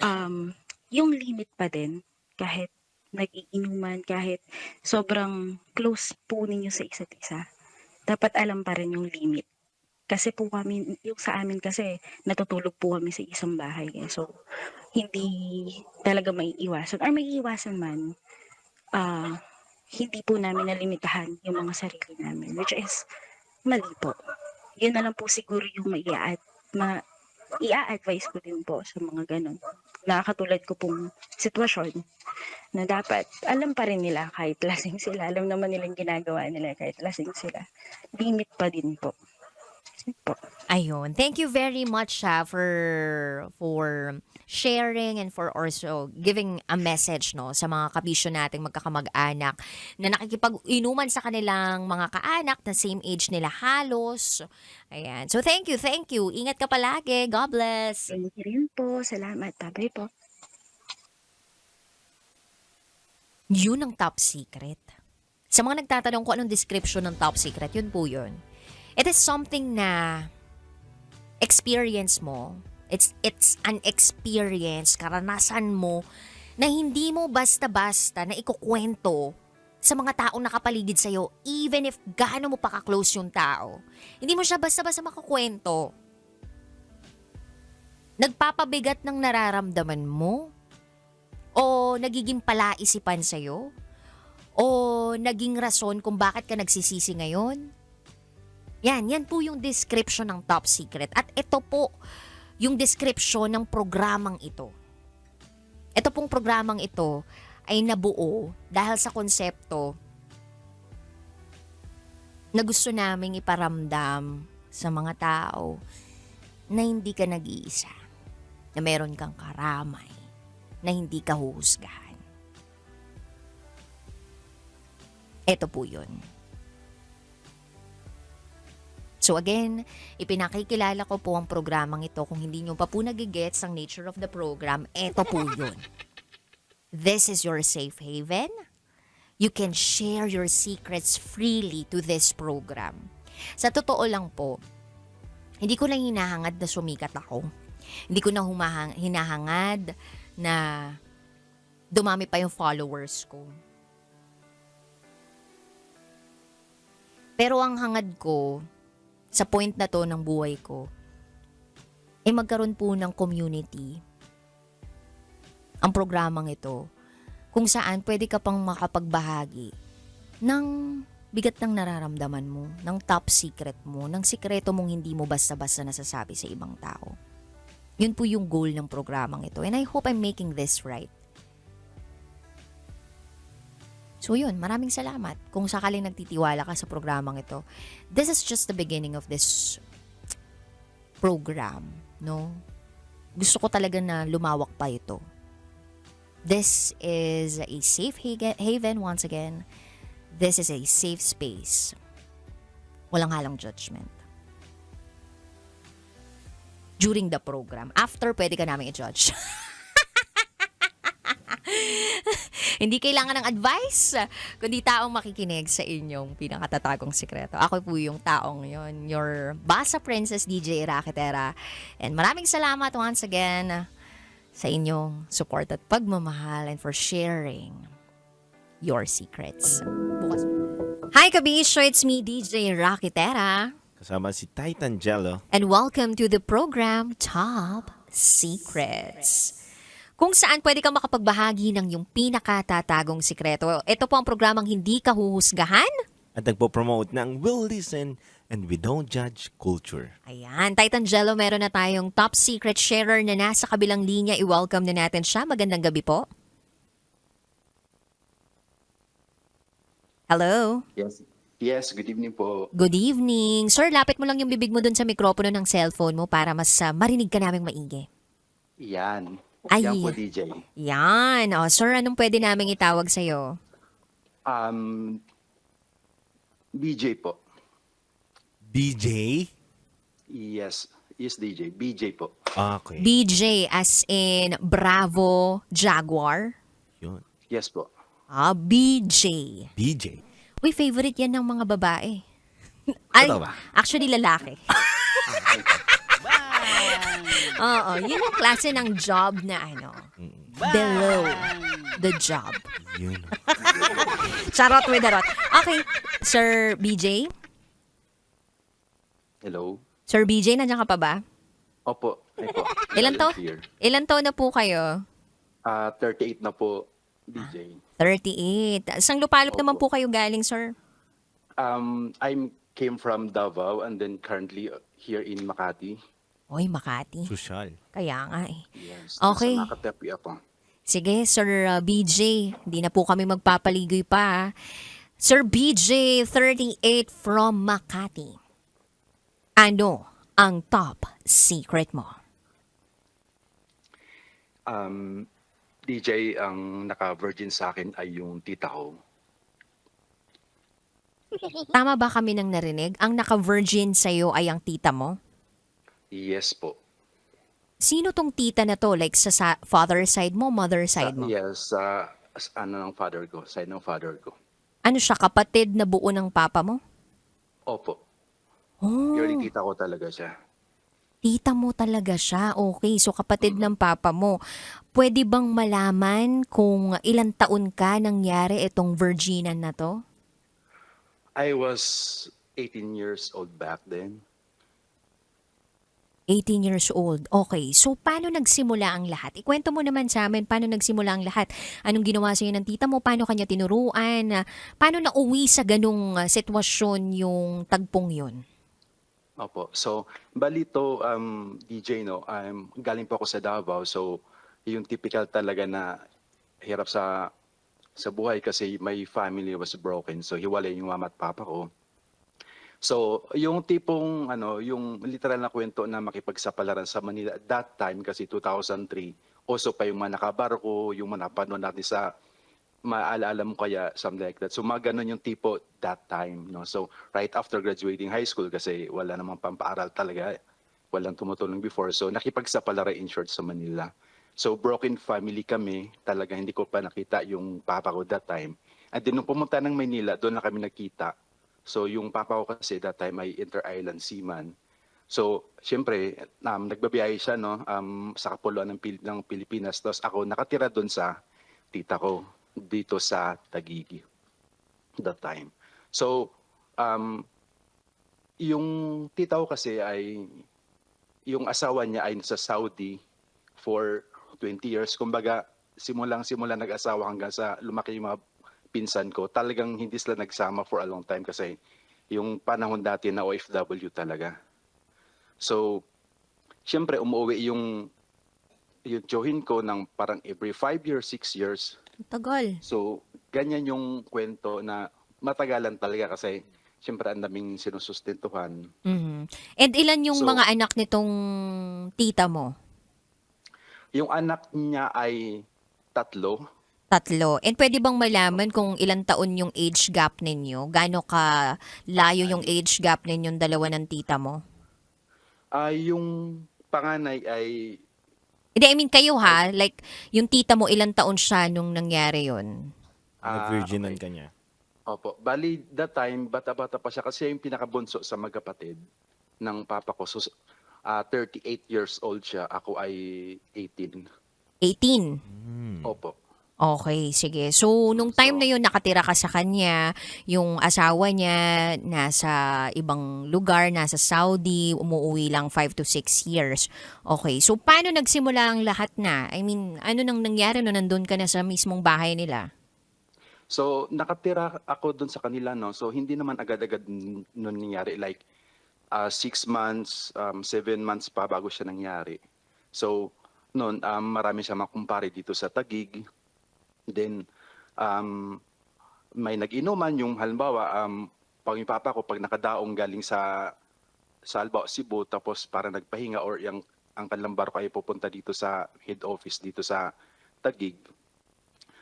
yung limit pa din kahit nag-iinuman, kahit sobrang close po ninyo sa isa't isa, dapat alam pa rin yung limit. Kasi po kami, yung sa amin kasi natutulog po kami sa isang bahay, eh. So, hindi talaga maiiwasan or maiiwasan man, ah, hindi po namin nalimitahan yung mga sarili namin, which is mali po. Yun na lang po siguro yung ia-advise ko din po sa mga ganun. Nakakatulad ko pong sitwasyon na dapat alam pa rin nila kahit lasing sila. Alam naman nilang ginagawa nila kahit lasing sila. Limit pa din po. Yun po. Ayun. Thank you very much for sharing and for also giving a message no sa mga kabisyo nating magkakamag-anak na nakikipag-inuman sa kanilang mga kaanak na same age nila halos. Ayan. So thank you, thank you. Ingat ka palagi. God bless. Thank you rin po. Salamat. Bye po. Yun ang top secret. Sa mga nagtatanong kung anong description ng top secret, yun po yun. It is something na experience mo. It's an experience, karanasan mo na hindi mo basta-basta na ikukwento sa mga taong nakapaligid sa'yo even if gaano mo pa ka-close yung tao. Hindi mo siya basta-basta makakwento. Nagpapabigat ng nararamdaman mo? O nagiging palaisipan sa'yo? O naging rason kung bakit ka nagsisisi ngayon? Yan po yung description ng top secret. At ito po yung description ng programang ito. Ito pong programang ito ay nabuo dahil sa konsepto na gusto naming iparamdam sa mga tao na hindi ka nag-iisa, na meron kang karamay, na hindi ka huhusgahan. Ito po yun. So again, ipinakikilala ko po ang programang ito. Kung hindi nyo pa po nagigets ang nature of the program, ito po yun. This is your safe haven. You can share your secrets freely to this program. Sa totoo lang po, hindi ko lang hinahangad na sumikat ako. Hindi ko na hinahangad na dumami pa yung followers ko. Pero ang hangad ko, sa point na to ng buhay ko, ay magkaroon po ng community. Ang programang ito, kung saan pwede ka pang makapagbahagi ng bigat ng nararamdaman mo, ng top secret mo, ng sikreto mong hindi mo basta-basta nasasabi sa ibang tao. Yun po yung goal ng programang ito. And I hope I'm making this right. So yun, maraming salamat kung sakaling nagtitiwala ka sa programang ito. This is just the beginning of this program, no? Gusto ko talaga na lumawak pa ito. This is a safe haven once again. This is a safe space. Walang halang judgment. During the program. After, pwede ka namin i-judge. Hindi kailangan ng advice, kundi taong makikinig sa inyong pinakatatagong sikreto. Ako po yung taong yon, your Basa Princess DJ Rakitera. And maraming salamat once again sa inyong support at pagmamahal and for sharing your secrets. Bukas. Hi Kabisyo, it's me DJ Rakitera. Kasama si Titan Jello. And welcome to the program Top Secrets, kung saan pwede kang makapagbahagi ng yung pinakatatagong sikreto. Ito po ang programang hindi ka huhusgahan. At nagpo-promote ng We'll Listen and We Don't Judge Culture. Ayan, Titan Jello, meron na tayong top secret sharer na nasa kabilang linya. I-welcome na natin siya. Magandang gabi po. Hello? Yes, good evening po. Good evening. Sir, lapit mo lang yung bibig mo dun sa mikropono ng cellphone mo para mas marinig ka naming maigi. Yan. Ay. Yan po, DJ. Yan. O, sir, anong pwede naming itawag sa'yo? BJ po. DJ? Yes, DJ. BJ po. Okay. BJ as in Bravo Jaguar. Yun. Yes po. BJ. BJ. Uy, favorite yan ng mga babae. Ay, Totoo ba? actually lalaki. Oo, yun ang klase ng job na ano, below the job. Yun. Charot with the rot. Okay, Sir BJ? Hello? Sir BJ, nandiyan ka pa ba? Opo. Ay po. Ilan taon? Here. Ilan taon na po kayo? 38 na po, DJ. 38. Sang lupalop naman po Opo. kayo galing, sir? I came from Davao and then currently here in Makati. Oy, Makati. Social. Kaya nga eh. Yes. Okay. Sa Makati ako. Sige, Sir BJ, hindi na po kami magpapaligoy pa. Sir BJ, 38 from Makati. Ano ang top secret mo? DJ, ang naka-virgin sa akin ay yung tita ko. Tama ba kami nang narinig? Ang naka-virgin sa'yo ay ang tita mo? Yes po. Sino tong tita na to? Like sa father side mo, mother side mo? Yes, ng father ko, side ng father ko. Ano siya, kapatid na buo ng papa mo? Opo. Oh, Purely tita ko talaga siya. tita mo talaga siya. Okay, so kapatid ng papa mo. Pwede bang malaman kung ilang taon ka nangyari itong virginan na to? I was 18 years old back then. 18 years old. Okay, so paano nagsimula ang lahat? Ikwento mo naman sa amin paano nagsimula ang lahat. Anong ginawa sa'yo ng tita mo? Paano kanya tinuruan? Paano nauwi sa ganung sitwasyon yung tagpong yun? Opo. So, balito, DJ, no, galing po ako sa Davao. So, yung typical talaga na hirap sa buhay kasi my family was broken. So, hiwalay yung mama at papa ko. So, yung tipong, yung literal na kwento na makipagsapalaran sa Manila at that time, kasi 2003, uso pa yung mga nakabarko, yung mga napanood natin sa, maalaala mo kaya, something like that. So, mga ganun yung tipo that time. No? So, right after graduating high school, kasi wala namang pampaaral talaga, walang tumutulong before. So, nakipagsapalaran in short sa Manila. So, broken family kami. Talaga hindi ko pa nakita yung papa ko that time. And then, nung pumunta ng Manila, doon na kami nakita. So, yung papa ko kasi that time ay inter-island seaman. So, syempre, nagbabiyahe siya no, sa kapuluan ng Pilipinas. Tapos ako nakatira doon sa tita ko dito sa Taguig that time. So, yung tita ko kasi ay, yung asawa niya ay nasa Saudi for 20 years. Kumbaga, simula nag-asawa hanggang sa lumaki yung mga pinsan ko, talagang hindi sila nagsama for a long time kasi yung panahon dati na OFW talaga. So, syempre umuwi yung tiyuhin ko ng parang every 5 years, 6 years. Tagal. So, ganyan yung kwento na matagalan talaga kasi syempre ang daming sinusustentuhan. Mhm. And ilan yung So, mga anak nitong tita mo? Yung anak niya ay 3. 3. And pwede bang malaman kung ilang taon yung age gap ninyo? Gaano ka layo yung age gap ninyong dalawa ng tita mo? Yung panganay ay Hindi, I mean kayo ha. Like, yung tita mo, ilang taon siya nung nangyari yun? Nag-virginan okay. ka niya. Opo. Bali, that time, bata-bata pa siya kasi yung pinakabunso sa magkapatid ng papa ko. So, 38 years old siya. Ako ay 18. 18. Opo. Okay, sige. So, nung time na yun, nakatira ka sa kanya, yung asawa niya nasa ibang lugar, nasa Saudi, umuwi lang 5 to 6 years. Okay, so paano nagsimula ang lahat na? I mean, ano nang nangyari nung nandun ka na sa mismong bahay nila? So, nakatira ako dun sa kanila, no? So, hindi naman agad-agad nun nangyari. Like, 6 months, 7 months pa bago siya nangyari. So, noon, marami siya makumpare dito sa Taguig. Then, may nag-inuman yung halimbawa, pag yung papa ko, pag nakadaong galing sa Albao, Cebu, tapos para nagpahinga or ang kanilang barko ay pupunta dito sa head office dito sa Taguig.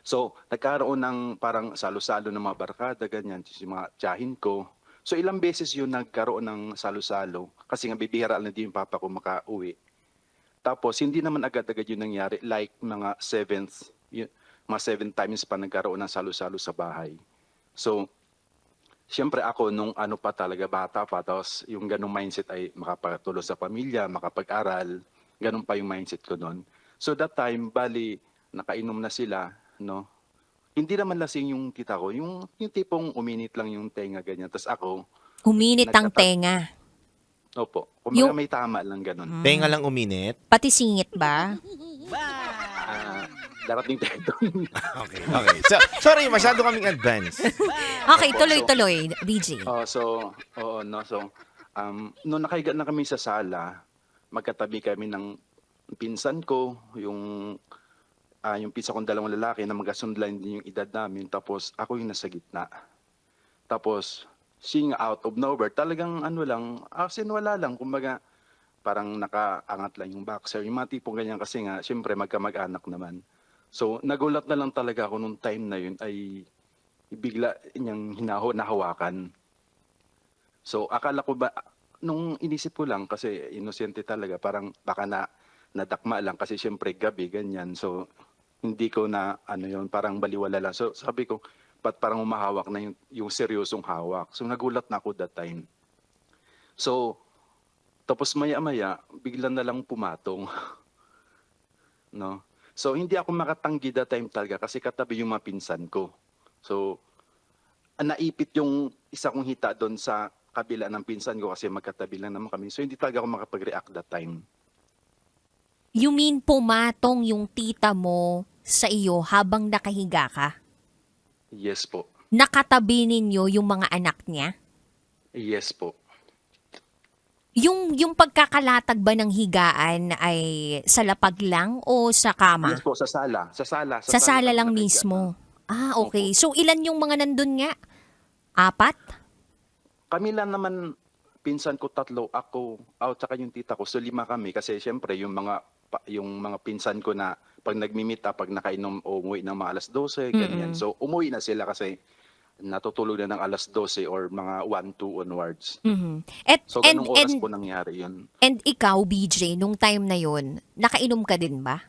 So, nagkaroon ng parang salo-salo ng mga barkada, ganyan, yung mga tiyahin ko. So, ilang beses yun nagkaroon ng salo-salo kasi nga bibihira na din yung papa ko makauwi. Tapos, hindi naman agad-agad yun nangyari, like mga 7th, mga 7 times pa nagkaroon ng salo-salo sa bahay. So, siyempre ako nung ano pa talaga, bata pa, tapos yung ganong mindset ay makapagtulong sa pamilya, makapag-aral, ganun pa yung mindset ko noon. So that time, bali, nakainom na sila, no? Hindi naman lasing yung tita ko, yung tipong uminit lang yung tenga ganyan. Tapos ako, Huminit ang Nagtata- tenga. opo, kumbaga Yung- may tama lang ganun. Tenga lang uminit. Pati singit ba? Darating tayo doon. Okay, okay. So, sorry, masyado kaming advance. Okay, tuloy-tuloy, BJ. Nung nakahiga na kami sa sala, magkatabi kami ng pinsan ko, yung pinsan kong dalawang lalaki na magkasundlan din yung edad namin, tapos ako yung nasa gitna. Tapos, seeing out of nowhere, talagang ano lang, wala lang, kumbaga, parang nakaangat lang yung boxer. Yung mga tipong ganyan kasi nga, syempre magkamag-anak naman. So, nagulat na lang talaga ako nung time na yun ay bigla niyang nahawakan. So, akala ko ba, nung inisip ko lang, kasi inosente talaga, parang baka nadakma lang kasi syempre gabi, ganyan. So, hindi ko na, parang baliwala lang. So, sabi ko, ba't parang umahawak na yung seryosong hawak? So, nagulat na ako that time. So, tapos maya-maya, bigla na lang pumatong. No? So, hindi ako makatanggi that time talaga kasi katabi yung mga pinsan ko. So, naipit yung isa kong hita doon sa kabila ng pinsan ko kasi magkatabi lang naman kami. So, hindi talaga ako makapag-react that time. You mean pumatong yung tita mo sa iyo habang nakahiga ka? Yes po. Nakatabi ninyo yung mga anak niya? Yes po. Yung pagkakalatag ba ng higaan ay sa lapag lang o sa kama? Yes po, sa sala. Sa sala. Sa sala kami lang nakahiga. mismo. Ah, okay. So, ilan yung mga nandun nga? 4? Kami lang naman, pinsan ko 3, ako, tsaka yung tita ko. So 5 kami kasi syempre yung mga pinsan ko na pag nagmi-meet up, pag nakainom o umuwi ng mga alas 12, ganyan. So umuwi na sila kasi natutulog na ng alas 12 or mga 1, 2 onwards. Mhm. So ganung oras po nangyari yun. And ikaw, BJ, nung time na yun, nakainom ka din ba?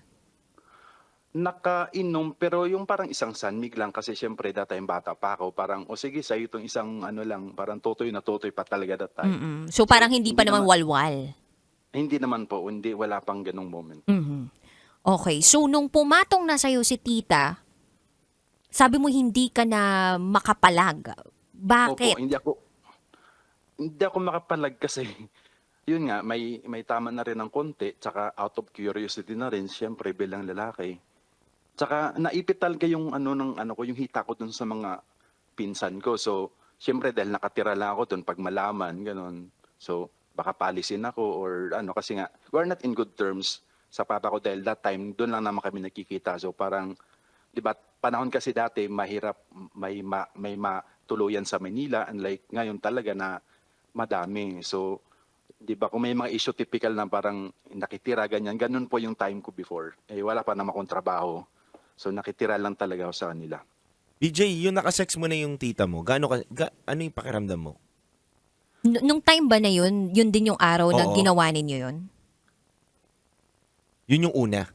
Nakainom, pero yung parang isang sanmig lang kasi syempre that time bata pa ako. Parang, sige, sa'yo itong isang lang, parang tutoy na tutoy pa talaga that time. Mm-mm. So, parang hindi pa hindi naman naman- walwal. Hindi naman po, wala pang ganung moment. Mhm. Okay. So, nung pumatong na sa'yo si tita, sabi mo hindi ka na makapalag. Bakit? Opo, hindi ako makapalag kasi yun nga, may tama na rin ng konti, tsaka out of curiosity na rin, syempre bilang lalaki. Tsaka naipit talaga yung yung hita ko dun sa mga pinsan ko. So, syempre dahil nakatira lang ako dun pag malaman, ganun. So, baka palisin ako or kasi nga, we're not in good terms sa papa ko dahil that time, dun lang naman kami nakikita. So, parang, di ba, panahon kasi dati, mahirap, may matuluyan sa Manila, unlike ngayon talaga na madami. So, di ba, kung may mga issue typical na parang nakitira, ganun po yung time ko before. Wala pa naman akong trabaho. So, nakitira lang talaga ako sa kanila. BJ, yung nakasex mo na yung tita mo, ano yung pakiramdam mo? Nung time ba na yun, yun din yung araw na Oo. ginawa ninyo yun? Yun yung una.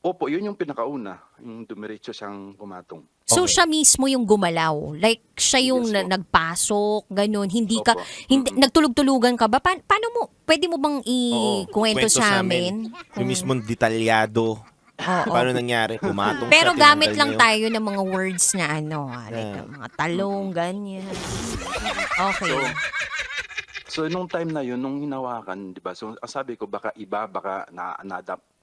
Opo, yun yung pinakauna. Yung dumiretso siyang pumatong. So, Okay. siya mismo yung gumalaw? Like, siya yung Yes po. nagpasok, ganun, hindi ka, Opo. hindi, nagtulog-tulugan ka ba? Paano mo, pwede mo bang Oo, ikwento sa amin? Yung mismong detalyado. Oo. Paano nangyari? Pumatong Pero siya, gamit tinanggal lang niya tayo ng mga words na like mga talong, ganyan. Okay. So, nung time na yun, nung hinawakan, di ba? So, sabi ko, baka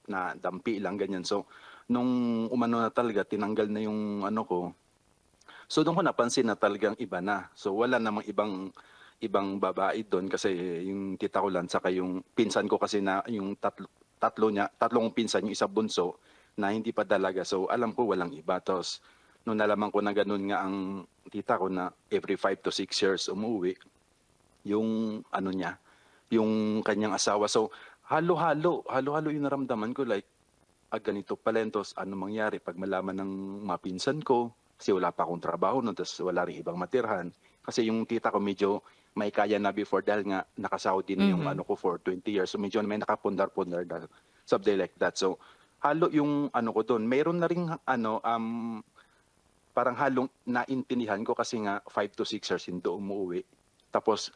nadampi lang, ganyan. So, nung umano na talaga, tinanggal na yung ko. So, doon ko napansin na talagang iba na. So, wala namang ibang babae doon kasi yung tita ko lang, saka yung pinsan ko kasi na yung tatlong pinsan, yung isa bunso, na hindi pa dalaga. So, alam ko walang iba. Tapos, nung nalaman ko na ganun nga ang tita ko na every 5 to 6 years umuwi, yung niya, yung kanyang asawa. So, halo-halo yung naramdaman ko, like, ganito palentos, ano mangyari pag malaman ng mga pinsan ko, kasi wala pa akong trabaho, no, tapos wala rin ibang matirhan. Kasi yung tita ko medyo may kaya na before dahil nga nakasaudi na yung ko for 20 years. So, medyo may nakapundar-pundar na, something like that. So, halo yung ano ko doon. Mayroon na ring parang halong naintindihan ko kasi nga 5 to 6 years hindi umuwi. Tapos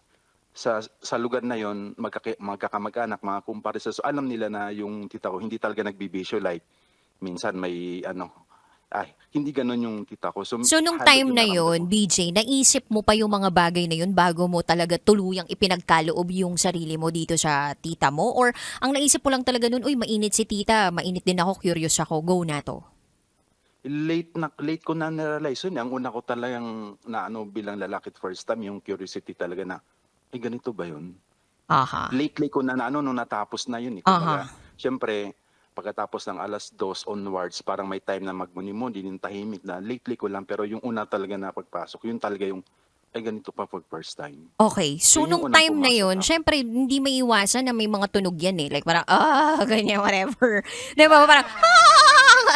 sa lugar na yon magkakamag-anak, mga kumpare, so alam nila na yung tita ko hindi talaga nagbibisyo, like minsan may hindi ganun yung tita ko. So, nung halo time yung na naramdaman yon, ko. BJ, naisip mo pa yung mga bagay na yun bago mo talaga tuluyang ipinagkaloob yung sarili mo dito sa tita mo? Or ang naisip mo lang talaga nun, uy, mainit si tita, mainit din ako, curious ako, go na to. Late ko na na-realize yun. Ang una ko talagang bilang lalaki at first time, yung curiosity talaga na, ganito ba yun? Aha. Late ko na nung natapos na yun. Kumbaga, syempre, pagkatapos ng 2:00 onwards, parang may time na magmuni-muni, din tahimik na. Lately ko lang, pero yung una talaga na pagpasok, yun talaga yung, ganito pa for first time. Okay. So, Yun yung nung unang time na pumasok yun, ako. syempre, hindi may iwasan na may mga tunog yan eh. Like, parang, ganyan, whatever. Di ba? Parang,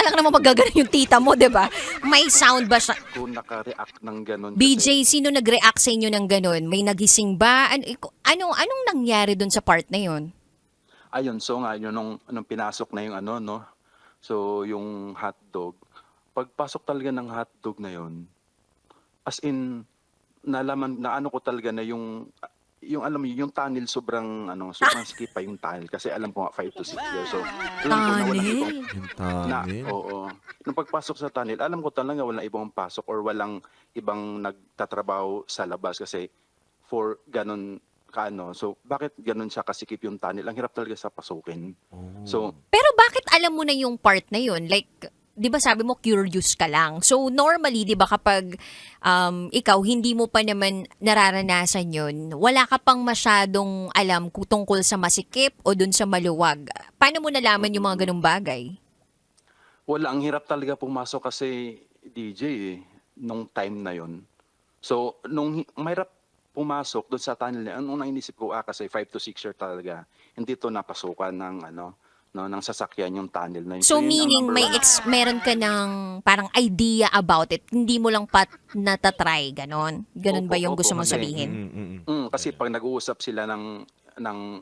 alam naman magagano yung tita mo, di ba? May sound ba siya? Kung naka-react ng ganun. BJ, sino nag-react sa inyo ng ganun? May nagising ba? Anong nangyari dun sa part na yun? Ayun, so nga, yun, nung pinasok na yung so yung hotdog, pagpasok talaga ng hotdog na yun, as in, nalaman, ko talaga na yung alam mo, yung tunnel sobrang sikip pa yung tunnel kasi alam ko nga 5 to 6 years. So, alam ko na walang ibang Yung tunnel. oo. Nung pagpasok sa tunnel, alam ko talaga walang ibang pasok or walang ibang nagtatrabaho sa labas kasi for ganun so bakit ganun siya kasikip yung tunnel? Ang hirap talaga sa pasukin. So, Pero bakit alam mo na yung part na yun? Like, di ba sabi mo curious ka lang? So normally, di ba kapag ikaw hindi mo pa naman nararanasan yun, wala ka pang masyadong alam tungkol sa masikip o dun sa maluwag. Paano mo nalaman yung mga ganung bagay? wala, ang hirap talaga pumasok kasi DJ nung time na yon. So, mahirap pumasok doon sa tunnel na, ang unang inisip ko, kasi 5 to 6 year talaga, hindi to napasukan ng ng sasakyan yung tunnel na yun. So yun ang meaning number may one. meron ka ng parang idea about it, hindi mo lang natatry, ganon? Ganon ba Opo, yung gusto opo, mong kasi- sabihin? Kasi pag nag-uusap sila ng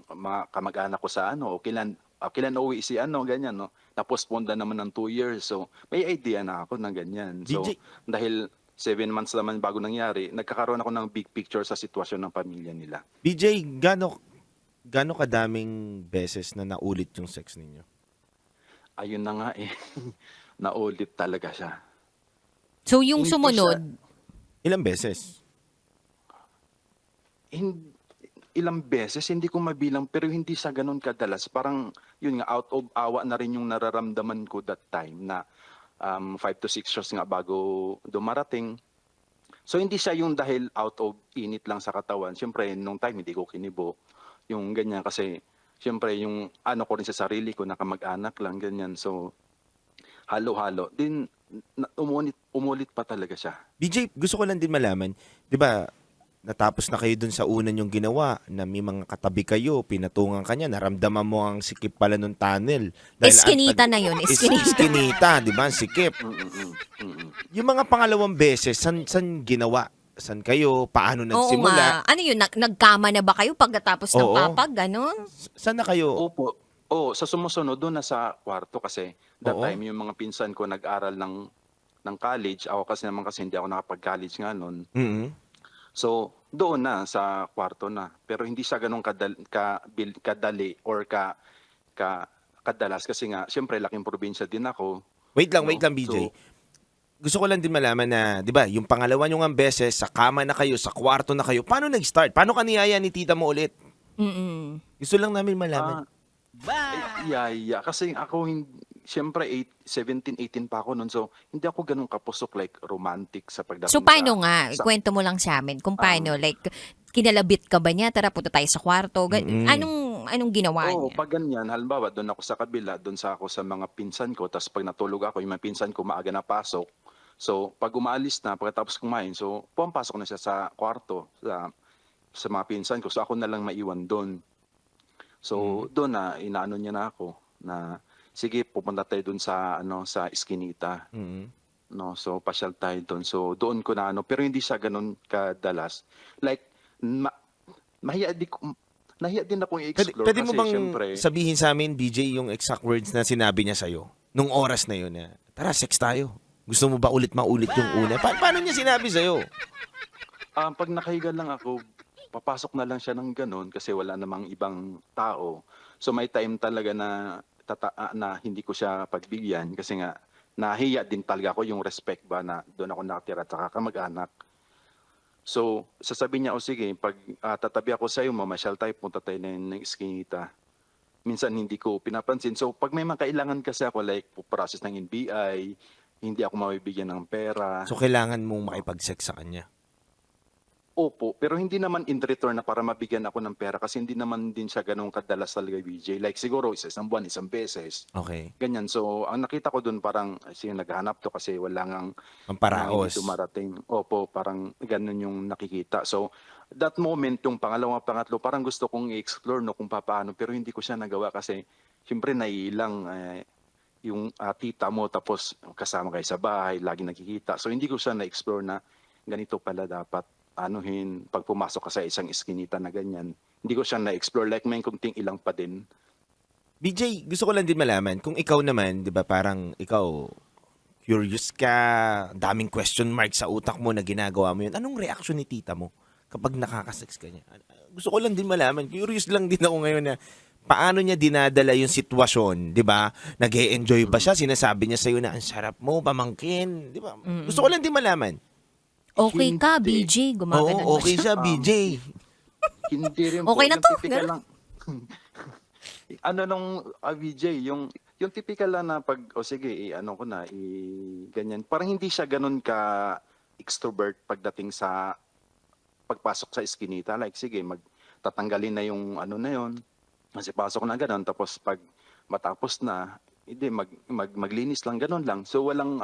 mga kamag-anak ko sa kailan uwi si ganyan, no? Tapos ponda naman ng 2 years. So, may idea na ako ng ganyan. So, DJ. dahil 7 months naman bago nangyari, nagkakaroon ako ng big picture sa sitwasyon ng pamilya nila. BJ, gano kadaming beses na naulit yung sex ninyo? Ayun na nga naulit talaga siya. So yung Hindi sumunod, Ilang beses? Ilang beses, hindi ko mabilang, pero hindi sa ganun kadalas. Parang, yun nga, out of awa na rin yung nararamdaman ko that time na 5 to 6 years nga bago dumarating. So, hindi siya yung dahil out of init lang sa katawan. Siyempre, nung time, hindi ko kinibo. Yung ganyan, kasi, siyempre, yung ko rin sa sarili ko, nakamag-anak lang, ganyan. So, halo-halo. Din, umulit pa talaga siya. BJ, gusto ko lang din malaman, 'di ba? Natapos na kayo dun sa una yung ginawa na may mga katabi kayo, pinatungan kanya, naramdaman mo ang sikip pala nung tunnel. eskinita na yun, eskinita. Eskinita, 'di ba? Ang sikip. Yung mga pangalawang beses, san ginawa? San kayo? Paano Oo nagsimula? nga. Ano yun, nagkama na ba kayo pagkatapos ng Oo. papag, ganon? Saan na kayo? Opo. Sa sumusunod, doon na sa kwarto kasi that Oo. time yung mga pinsan ko nag-aral ng college. Ako kasi hindi ako nakapag-college nga noon. Mhm. So, doon na sa kwarto na. Pero hindi siya ganun kadali or kadalas kasi nga, syempre laking probinsya din ako. Wait lang, No? BJ. Gusto ko lang din malaman na, 'di ba, yung pangalawa nyo nga beses, sa kama na kayo, sa kwarto na kayo, paano nag-start? Paano ka niyaya ni tita mo ulit? Mm-mm. Gusto lang namin malaman. Kasi ako, syempre 17, 18 pa ako noon. So, hindi ako ganun kapusok like romantic sa pagdating So paano nga? sa- Kwento mo lang sa amin kung paano. Like, kinalabit ka ba niya? Tara, punta tayo sa kwarto. Mm-mm. Anong ginawa Oo, niya? pag ganyan, halimbawa, doon ako sa kabila, doon ako sa mga pinsan ko, tapos pag natulog ako, yung mga pinsan ko maaga na pasok. So, pag umaalis na, pagkatapos kumain, so, pumapasok na siya sa kwarto, sa mga pinsan ko. So, ako na lang maiwan doon. So, doon na, inaano niya na ako, na, sige, pupunta tayo doon sa, sa Eskinita. Mhm. No, so pasyal tayo doon. So doon ko na pero hindi siya ganun kadalas. Like nahiya din akong i-explore Pwede mo kasi bang syempre sabihin sa amin, BJ, yung exact words na sinabi niya sa'yo? nung oras na yun na, tara, sex tayo. Gusto mo ba ulit maulit yung una? Paano niya sinabi sa'yo? Pag nakahiga lang ako, papasok na lang siya ng ganun kasi wala namang ibang tao. So may time talaga na na hindi ko siya pagbigyan kasi nga nahiya din talaga ako yung respect ba na doon ako nakatira at saka kamag-anak. So sasabihin niya, o sige, pag tatabi ako sa iyo, mamasyal tayo, punta tayo ng iskinita. Minsan hindi ko pinapansin. So pag may mga kailangan kasi ako, like process ng NBI, hindi ako mabibigyan ng pera. So, kailangan mong makipag-sex sa kanya. Opo, pero hindi naman in return na para mabigyan ako ng pera kasi hindi naman din siya ganun kadalas talaga, BJ. Like siguro isang buwan, isang beses. Okay. Ganyan. So, ang nakita ko dun parang siya naghahanap to kasi wala ngang Pamparaos. hindi dumarating. Opo, parang ganun yung nakikita. So, that moment, yung pangalawa, pangatlo, parang gusto kong i-explore no, kung paano. Pero hindi ko siya nagawa kasi syempre naiilang yung tita mo tapos kasama kayo sa bahay, lagi nakikita. So, hindi ko siya na-explore na ganito pala dapat anuhin pag pumasok ka sa isang iskinita na ganyan. Hindi ko siya na-explore. Like may kunting ilang pa din. BJ, gusto ko lang din malaman, kung ikaw naman, di ba parang ikaw, curious ka, daming question mark sa utak mo na ginagawa mo yun, anong reaction ni tita mo kapag nakakasex ka niya? Gusto ko lang din malaman, curious lang din ako ngayon na paano niya dinadala yung sitwasyon, di ba? Nag-e-enjoy ba siya? Sinasabi niya sa'yo na ang sarap mo, pamangkin, di ba? Gusto ko lang din malaman. Okay ka, Hindi. BJ. Gumagano Oo, okay siya, BJ. Hindi rin Okay na yung to, typical ganun. lang. Ano nung VJ, yung typical lang na pag, o sige, ano ko na, ganyan. Parang hindi siya ganun ka extrovert pagdating sa pagpasok sa iskinita. Like, sige, tatanggalin na yung ano na yun. Kasi pasok na ganun. Tapos pag matapos na, hindi, maglinis lang, ganun lang. So, walang,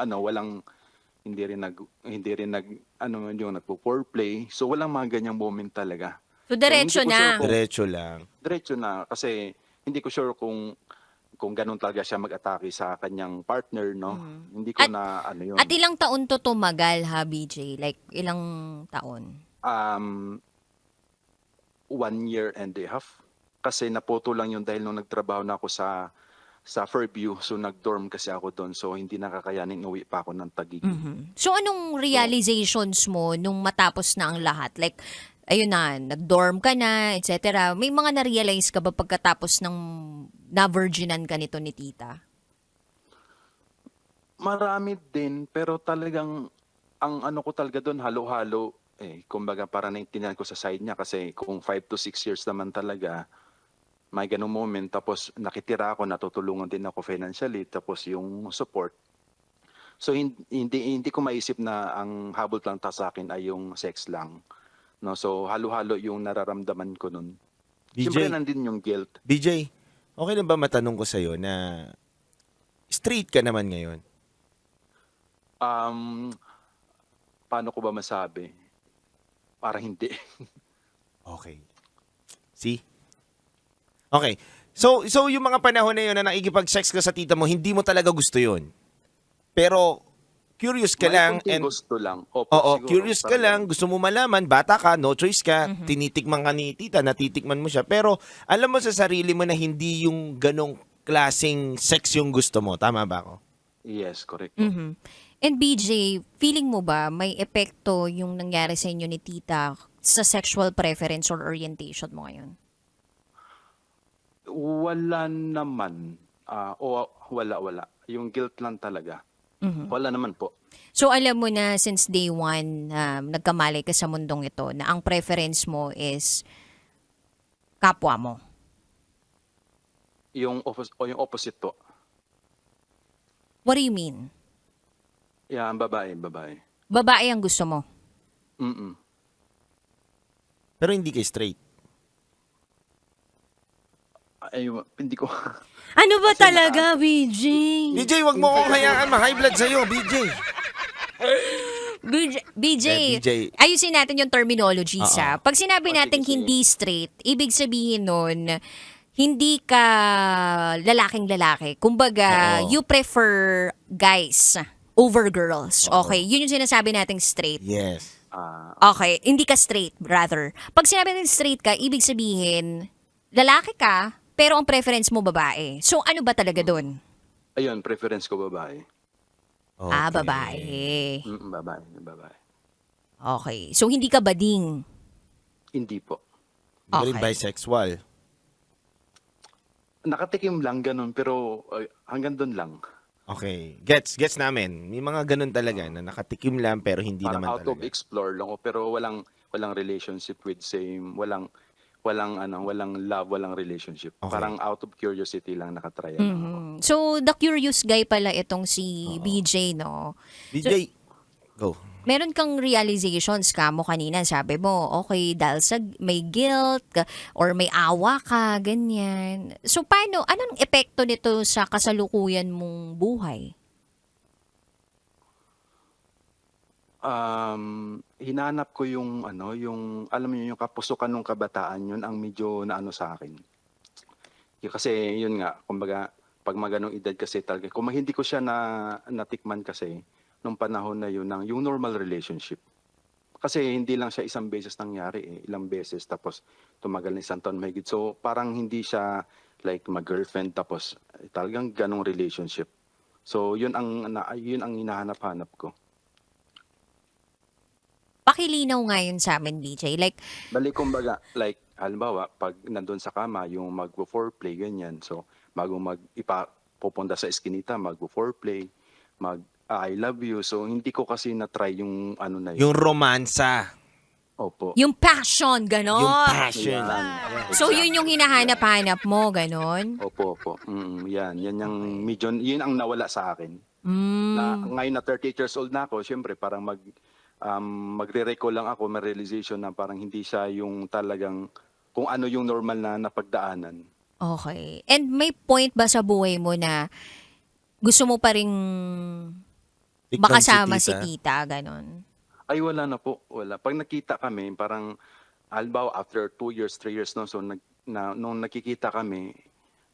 hindi rin yung nagpo-foreplay. So, walang mga ganyang moment talaga. So, diretso Hindi ko na. sure kung- Diretso lang. Diretso na kasi hindi ko sure kung ganun talaga siya mag-atake sa kanyang partner, no? Hindi ko At- na ano yun. At ilang taon to tumagal, ha, BJ? Like, ilang taon? 1 year and a half. Kasi napoto lang yun dahil nung nagtrabaho na ako sa Fairview, so nag-dorm kasi ako doon. So hindi nakakayanin, uwi pa ako ng Taguig. So, anong realizations mo nung matapos na ang lahat? Like, ayun na, nag-dorm ka na, etc. May mga na-realize ka ba pagkatapos ng na-virginan ka nito ni tita? Marami din, pero talagang ang ano ko talaga doon, halo-halo. Kumbaga para naintindihan ko sa side niya kasi kung 5 to 6 years naman talaga, may ganung moment. Tapos nakitira ako, natutulungan din ako financially, tapos yung support. So hindi ko maisip na ang habol lang sa akin ay yung sex lang. No, so halo-halo yung nararamdaman ko nun. Siyempre BJ, nandun yung guilt. BJ, okay na ba matanong ko sa'yo na straight ka naman ngayon? Paano ko ba masabi? Para hindi. Okay. See? Okay. So yung mga panahon na yun na nakikipag-sex ka sa tita mo, hindi mo talaga gusto yun. Pero curious ka May lang kunting and gusto lang. Opo, oo, siguro, curious ka parang lang, gusto mo malaman, bata ka, no choice ka, tinitikman ka ni tita, natitikman mo siya. Pero alam mo sa sarili mo na hindi yung ganong klaseng sex yung gusto mo. Tama ba ako? Yes, correct. And BJ, feeling mo ba may epekto yung nangyari sa inyo ni tita sa sexual preference or orientation mo ngayon? Wala naman. Wala. Yung guilt lang talaga. Wala naman po. So alam mo na since day one, nagkamalay ka sa mundong ito, na ang preference mo is kapwa mo. Yung opposite po. What do you mean? Yan, babae. Babae ang gusto mo? Mm-mm. Pero hindi kay straight. Ay, hindi ko. Ano ba talaga, BJ? BJ, wag mo kong hayaan ma-high blood sa'yo, BJ. BJ, BJ. ayusin natin yung terminology Oo. sa. Pag sinabi natin sige. hindi straight, ibig sabihin nun, hindi ka lalaking-lalaki. Kumbaga, Oo. you prefer guys over girls. Okay, yun yung sinasabi nating straight. Yes. Okay, hindi ka straight, rather. Pag sinabi natin straight ka, ibig sabihin, lalaki ka, pero ang preference mo babae. So, ano ba talaga dun? Ayun, preference ko babae. Ah, Okay. babae. Babae. Okay. So, hindi ka bading. Hindi po. Hindi ka rin Okay. bisexual. Nakatikim lang ganun, pero hanggang doon lang. Okay. Gets namin. May mga ganun talaga na nakatikim lang pero hindi Parang naman out of talaga. explore lang, pero walang relationship with same, walang love, walang relationship. Okay. Parang out of curiosity lang nakatrya lang ako. So, the curious guy pala itong si Oo. BJ, no? DJ, go. Meron kang realizations ka mo kanina. Sabi mo, okay, dahil sa may guilt or may awa ka, ganyan. So, paano, anong epekto nito sa kasalukuyan mong buhay? Hinanap ko yung alam mo yung kapusukan ng kabataan, yun ang medyo naano sa akin. Kasi yun nga, kumbaga pag maganong edad kasi talaga, kung hindi ko siya natikman kasi nung panahon na yun yung normal relationship. Kasi hindi lang siya isang beses nangyari, ilang beses tapos tumagal na isang taon mahigit. So parang hindi siya like mag-girlfriend tapos talagang ganong relationship. So yun ang hinahanap-hanap ko. Pakilinaw nga yun sa amin, BJ. Like, Bali kumbaga, like, halimbawa, pag nandun sa kama, yung mag-foreplay, ganyan. So, bago pupunta sa eskinita, mag-foreplay, I love you. So, hindi ko kasi na-try yung ano na yun. Yung romansa. Opo. yung passion, ganon. Yung passion. Yan. So, yun yung hinahanap-hanap mo, ganon? Opo. Yan yung medyo, yun ang nawala sa akin. Mm. Na, ngayon na 38 years old na ako, syempre, parang magre-recall lang ako, may realization na parang hindi siya yung talagang kung ano yung normal na napagdaanan. Okay. And may point ba sa buhay mo na gusto mo pa ring Tikman makasama si si tita, ganon? Ay, wala na po. Wala. Pag nakita kami, parang, albaw, after 2 years, 3 years, no, so nung nakikita kami,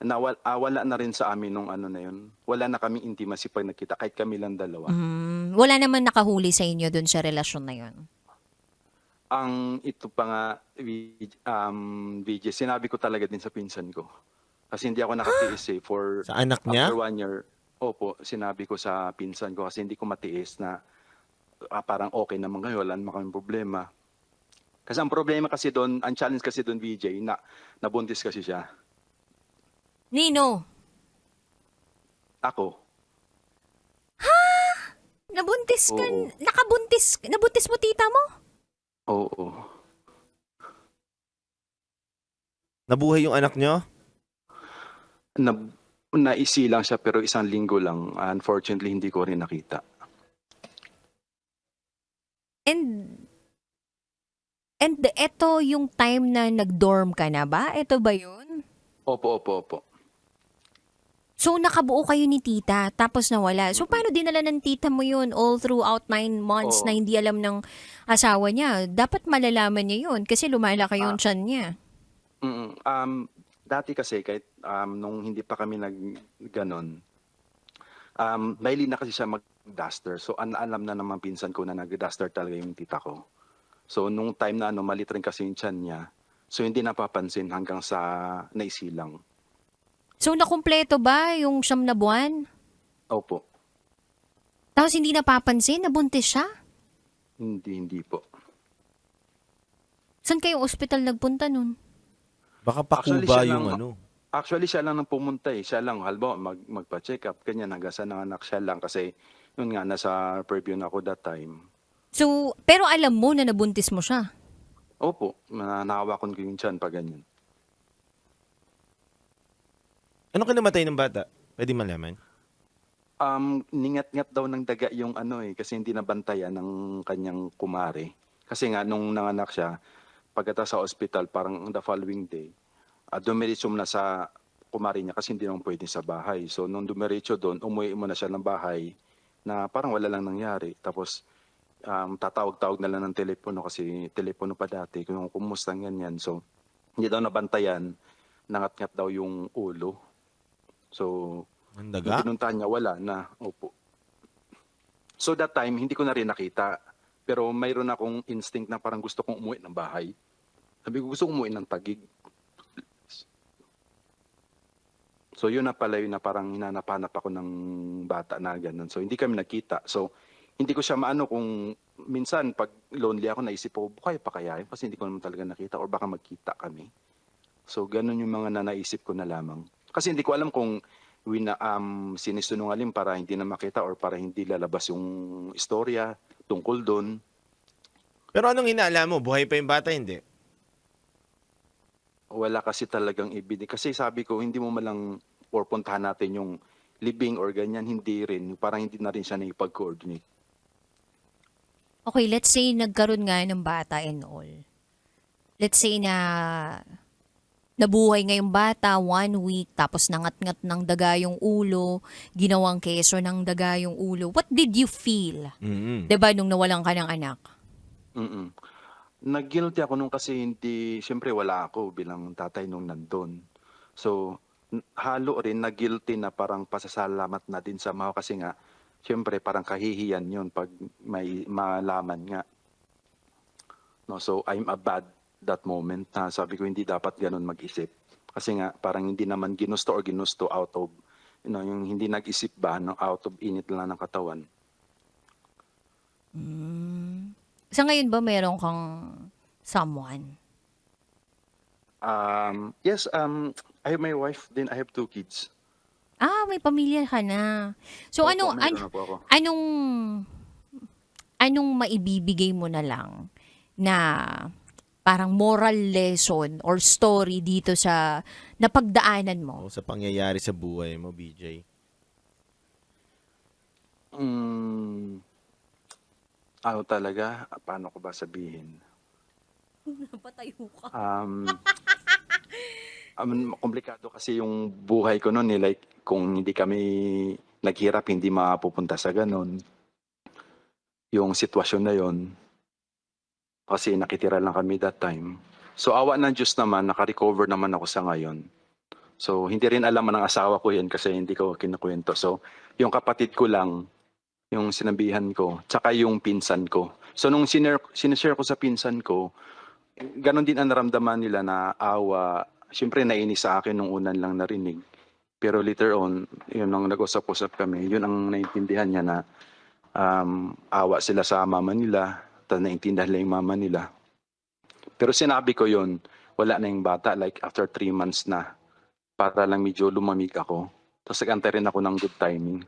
wala na rin sa amin nung ano na yun. Wala na kaming intimacy pag nakita, kahit kami lang dalawa. Wala naman nakahuli sa inyo dun sa relasyon na yun. Ito pa nga, VJ, sinabi ko talaga din sa pinsan ko. Kasi hindi ako nakatiis for Sa anak niya? after 1 year. Opo, sinabi ko sa pinsan ko kasi hindi ko matiis na parang okay naman kayo, wala naman kaming problema. Kasi ang problema kasi doon, ang challenge kasi doon, VJ, na nabuntis kasi siya. Nino, Ako. nabuntis ka, Oo. nabuntis mo tita mo? Oo. Nabuhay yung anak nyo? Naisilang siya pero 1 linggo lang. Unfortunately, hindi ko rin nakita. And eto yung time na nag-dorm ka na ba? Eto ba yun? Opo. So, nakabuo kayo ni tita, tapos nawala. So, paano dinala ng tita mo yun all throughout 9 months Oo. na hindi alam ng asawa niya? Dapat malalaman niya yun kasi lumalaki yung tiyan niya. Dati kasi kahit nung hindi pa kami ganon, mahilig na kasi siya mag-duster. So alam na naman pinsan ko na nag-duster talaga yung tita ko. So nung time na malit rin kasi yung tiyan niya. So hindi napapansin hanggang sa naisilang. So, nakumpleto ba yung 9 na buwan? Opo. Tapos hindi napapansin, nabuntis siya? Hindi po. Saan kayong ospital nagpunta nun? Baka Actually, pakuba siya yung lang- ano. Actually, siya lang nang pumunta Siya lang, halimbawa, magpa-check up. Kanya nagasa ng anak siya lang kasi yun nga, nasa preview na ako that time. So, pero alam mo na nabuntis mo siya. Opo, nakahawakan ko yung tiyan pag ganyan. Ano kinamatay ng bata? Pwede malaman? Ningat-ngat daw ng daga yung kasi hindi nabantayan ng kanyang kumare. Kasi nga, nung nanganak siya, pagkatapos sa ospital, parang the following day, dumiretso na sa kumare niya kasi hindi naman pwede sa bahay. So, nung dumiretso doon, umuwi mo na siya ng bahay na parang wala lang nangyari. Tapos, tatawag-tawag na lang ng telepono kasi telepono pa dati kung kumusta ganyan. So, hindi daw nabantayan, nangat-ngat daw yung ulo. So, Ang nung daga? pinuntahan niya, wala na. Opo. So that time, hindi ko na rin nakita. Pero mayroon akong instinct na parang gusto kong umuwi ng bahay. Sabi ko, gusto kong umuwi ng Taguig. So yun na pala yun na parang hinanap-hanap ako ng bata na ganun. So hindi kami nagkita. So hindi ko siya maano kung minsan pag lonely ako naisip ko, kaya pa kaya yun? Kasi hindi ko naman talaga nakita or baka magkita kami. So ganun yung mga naisip ko na lamang. Kasi hindi ko alam kung sinisunungaling para hindi na makita or para hindi lalabas yung istorya tungkol doon. Pero anong inaala mo? Buhay pa yung bata, hindi? Wala kasi talagang ibig. Kasi sabi ko, hindi mo malang puntahan natin yung living or ganyan, hindi rin. Parang hindi na rin siya naipag-coordinate. Okay, let's say nagkaroon nga ng bata and all. Let's say na nabuhay ngayong bata 1 week, tapos nangat-ngat ng daga yung ulo, ginawang keso ng daga yung ulo. What did you feel? Mm. 'Di ba nung nawalan ka ng anak? Mm-mm. Nag-guilty ako nung kasi hindi, siyempre wala ako bilang tatay nung nandun. So, halo rin na-guilty na parang pasasalamat na din sa mga kasi nga, siyempre parang kahihiyan yun pag may malaman nga. No, so, I'm a bad that moment na sabi ko hindi dapat ganun mag-isip. Kasi nga parang hindi naman ginusto or ginusto out of, yung hindi nag-isip ba, no, out of init lang ng katawan. Sa ngayon ba meron kang someone? Yes, I have my wife, then I have 2 kids. Ah, may pamilya ka na. So Opo, anong meron na po ako. anong maibibigay mo na lang na parang moral lesson or story dito sa napagdaanan mo? O sa pangyayari sa buhay mo, BJ. Ano talaga? Paano ko ba sabihin? Napatayo ka. Komplikado kasi yung buhay ko noon. Like, kung hindi kami naghirap, hindi mapupunta sa ganun. Yung sitwasyon na yon. Kasi nakitira lang kami that time. So, awa ng Diyos naman, naka-recover naman ako sa ngayon. So, hindi rin alam ng asawa ko yan kasi hindi ko kinukwento. So, yung kapatid ko lang, yung sinabihan ko, tsaka yung pinsan ko. So nung sinishare ko sa pinsan ko, ganon din ang naramdaman nila na awa. Siyempre nainis sa akin nung unan lang narinig. Pero later on, yun nang nag-usap-usap kami, yun ang naintindihan niya na awa sila sa mama nila, tapos naintindihan nila yung mama nila. Pero sinabi ko yun, wala na yung bata, like after 3 months na, para lang medyo lumamig ako. Tapos nag-antay rin ako ng good timing.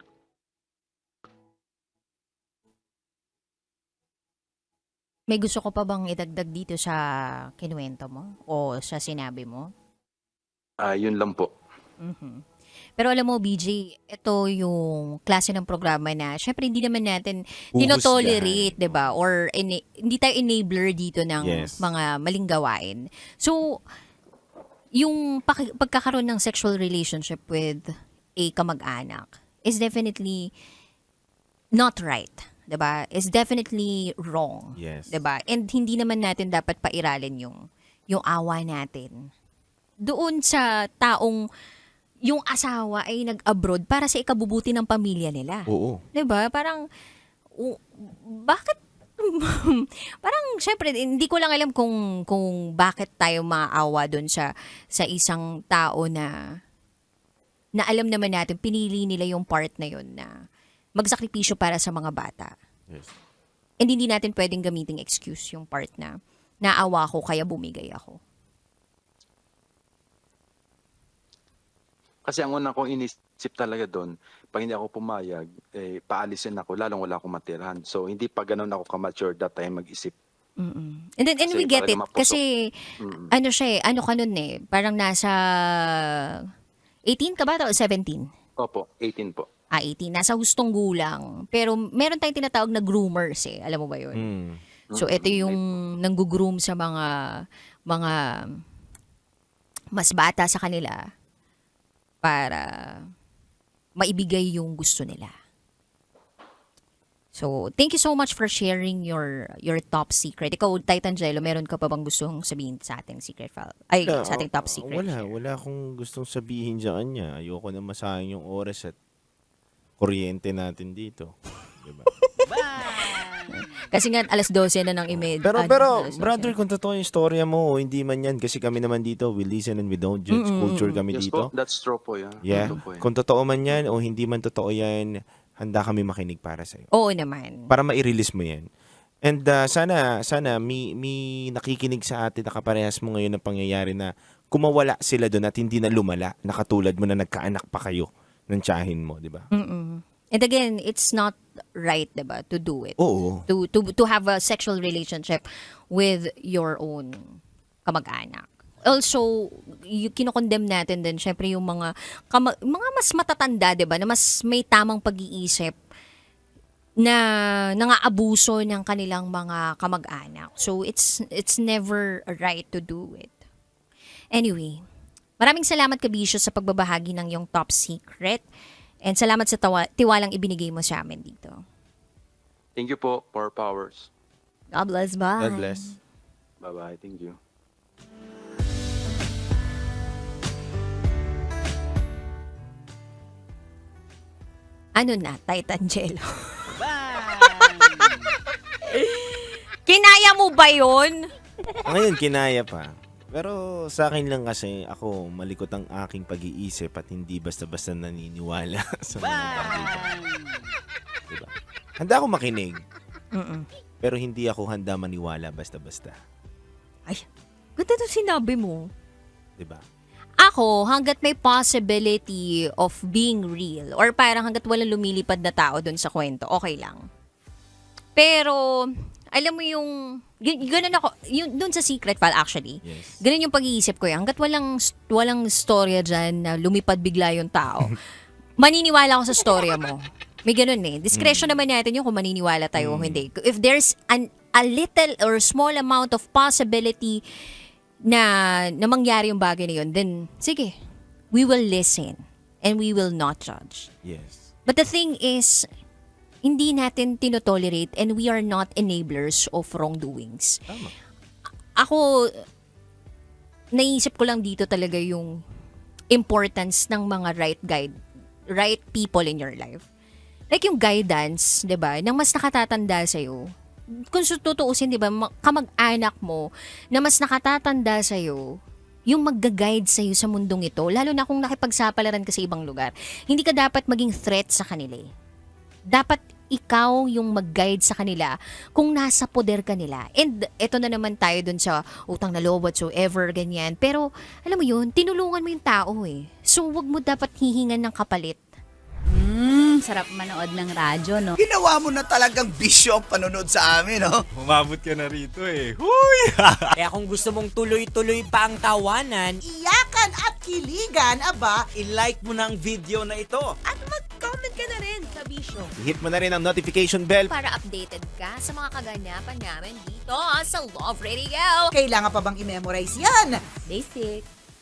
May gusto ko pa bang idagdag dito sa kinuwento mo o sa sinabi mo? Yun lang po. Mhm. Pero alam mo, BJ, ito yung klase ng programa na syempre hindi naman natin tinotolerate, 'di ba? Or hindi tayo enabler dito ng Yes. mga maling gawain. So, yung pagkakaroon ng sexual relationship with a kamag-anak is definitely not right, 'di ba? Is definitely wrong. Yes. 'Di ba? And hindi naman natin dapat pairalin yung awa natin doon sa taong yung asawa ay nag-abroad para sa ikabubuti ng pamilya nila. Oo. 'Di ba? Parang bakit parang syempre hindi ko lang alam kung bakit tayo maawa doon sa isang tao na alam naman natin pinili nila yung part na yun na magsakripisyo para sa mga bata. Yes. And hindi natin pwedeng gamiting excuse yung part na naawa ko kaya bumigay ako. Kasi ang una kong inisip talaga doon, pag hindi ako pumayag, paalisin ako, lalong wala akong matirahan. So, hindi pa ganun ako ka-mature that time mag-isip. Mm-mm. And then, and Kasi we get it. talaga mapusok. Kasi, Mm. ano siya eh, ano ka nun eh, parang nasa 18 ka ba? O 17? Opo, 18 po. 18. Nasa hustong gulang. Pero meron tayong tinatawag na groomers eh. Alam mo ba yun? Mm. So, ito yung nanggo-groom sa mga mas bata sa kanila para maibigay yung gusto nila. So, thank you so much for sharing your top secret. Ikaw, Titangelo, meron ka pa bang gustong sabihin sa ating secret file? Ay, sa ating top secret. Wala akong gustong sabihin sa kanya. Ayoko na masayang yung oras at kuryente natin dito. Diba? Kasi nga, alas 12 na ng imed. Pero brother, kung totoo yung storya mo, hindi man yan. Kasi kami naman dito, we listen and we don't judge. Culture kami Yes dito. po, that's true po yan. Yeah. Totoo po yan. Kung totoo man yan o hindi man totoo yan, handa kami makinig para sa'yo. Oo naman. Para ma-release mo yan. And sana may nakikinig sa atin na kaparehas mo ngayon ng pangyayari na kumawala sila doon at hindi na lumala na katulad mo na nagkaanak pa kayo ng tiyahin mo, di ba? And again, it's not right, diba, to do it. Oo. To have a sexual relationship with your own kamag-anak. Also, kinokondemn natin din, syempre, yung mga mas matatanda, diba, na mas may tamang pag-iisip na nangaabuso ng kanilang mga kamag-anak. So, it's never right to do it. Anyway, maraming salamat, Kabisyo, sa pagbabahagi ng yung top secret. And salamat sa tiwalang ibinigay mo sa amin dito. Thank you po, Power Powers. God bless, bye. God bless. Bye-bye. Thank you. Ano na, Titangelo? Kinaya mo ba yun? Ngayon, kinaya pa. Pero sa akin lang kasi, ako, malikot ang aking pag-iisip at hindi basta-basta naniniwala sa mga bagay. Diba? Handa ako makinig, pero hindi ako handa maniwala basta-basta. Ay, ganda ito sinabi mo. Diba? Ako, hanggat may possibility of being real or parang hanggat walang lumilipad na tao dun sa kwento, okay lang. Pero, alam mo yung, ganun ako, yung, dun sa secret file actually, Yes. ganun yung pag-iisip ko yan. Hanggat walang storya dyan na lumipad bigla yung tao, maniniwala ako sa storya mo. May ganun eh. Discretion naman natin yung kung maniniwala tayo o hindi. If there's a little or small amount of possibility na mangyari yung bagay na yun, then sige, we will listen and we will not judge. Yes. But the thing is, hindi natin tinotolerate and we are not enablers of wrongdoings. Tama. Ako, naisip ko lang dito talaga yung importance ng mga right people in your life. Like yung guidance, 'di ba? Nang mas nakatatanda sa'yo. Kung tutuusin, 'di ba, kamag-anak mo na mas nakatatanda sa'yo, yung magga-guide sa'yo sa mundong ito, lalo na kung nakipagsapalaran ka sa ibang lugar, hindi ka dapat maging threat sa kanila. Dapat ikaw yung mag-guide sa kanila kung nasa poder ka nila. And eto na naman tayo dun sa utang na loob whatsoever, ganyan. Pero, alam mo yun, tinulungan mo yung tao eh. So, wag mo dapat hihingan ng kapalit. Sarap manood ng radyo, no? Ginawa mo na talagang bisyo ang panonood sa amin, no? Umabot ka na rito eh. Huy! Kaya kung gusto mong tuloy-tuloy pa ang tawanan, Iyakan at kiligan, aba, i-like mo na ang video na ito. at mag-comment ka na rin sa Bisyo. Hit mo na rin ang notification bell. Para updated ka sa mga kaganapan namin dito sa Love Radio. Kailangan pa bang i-memorize yan? Basic.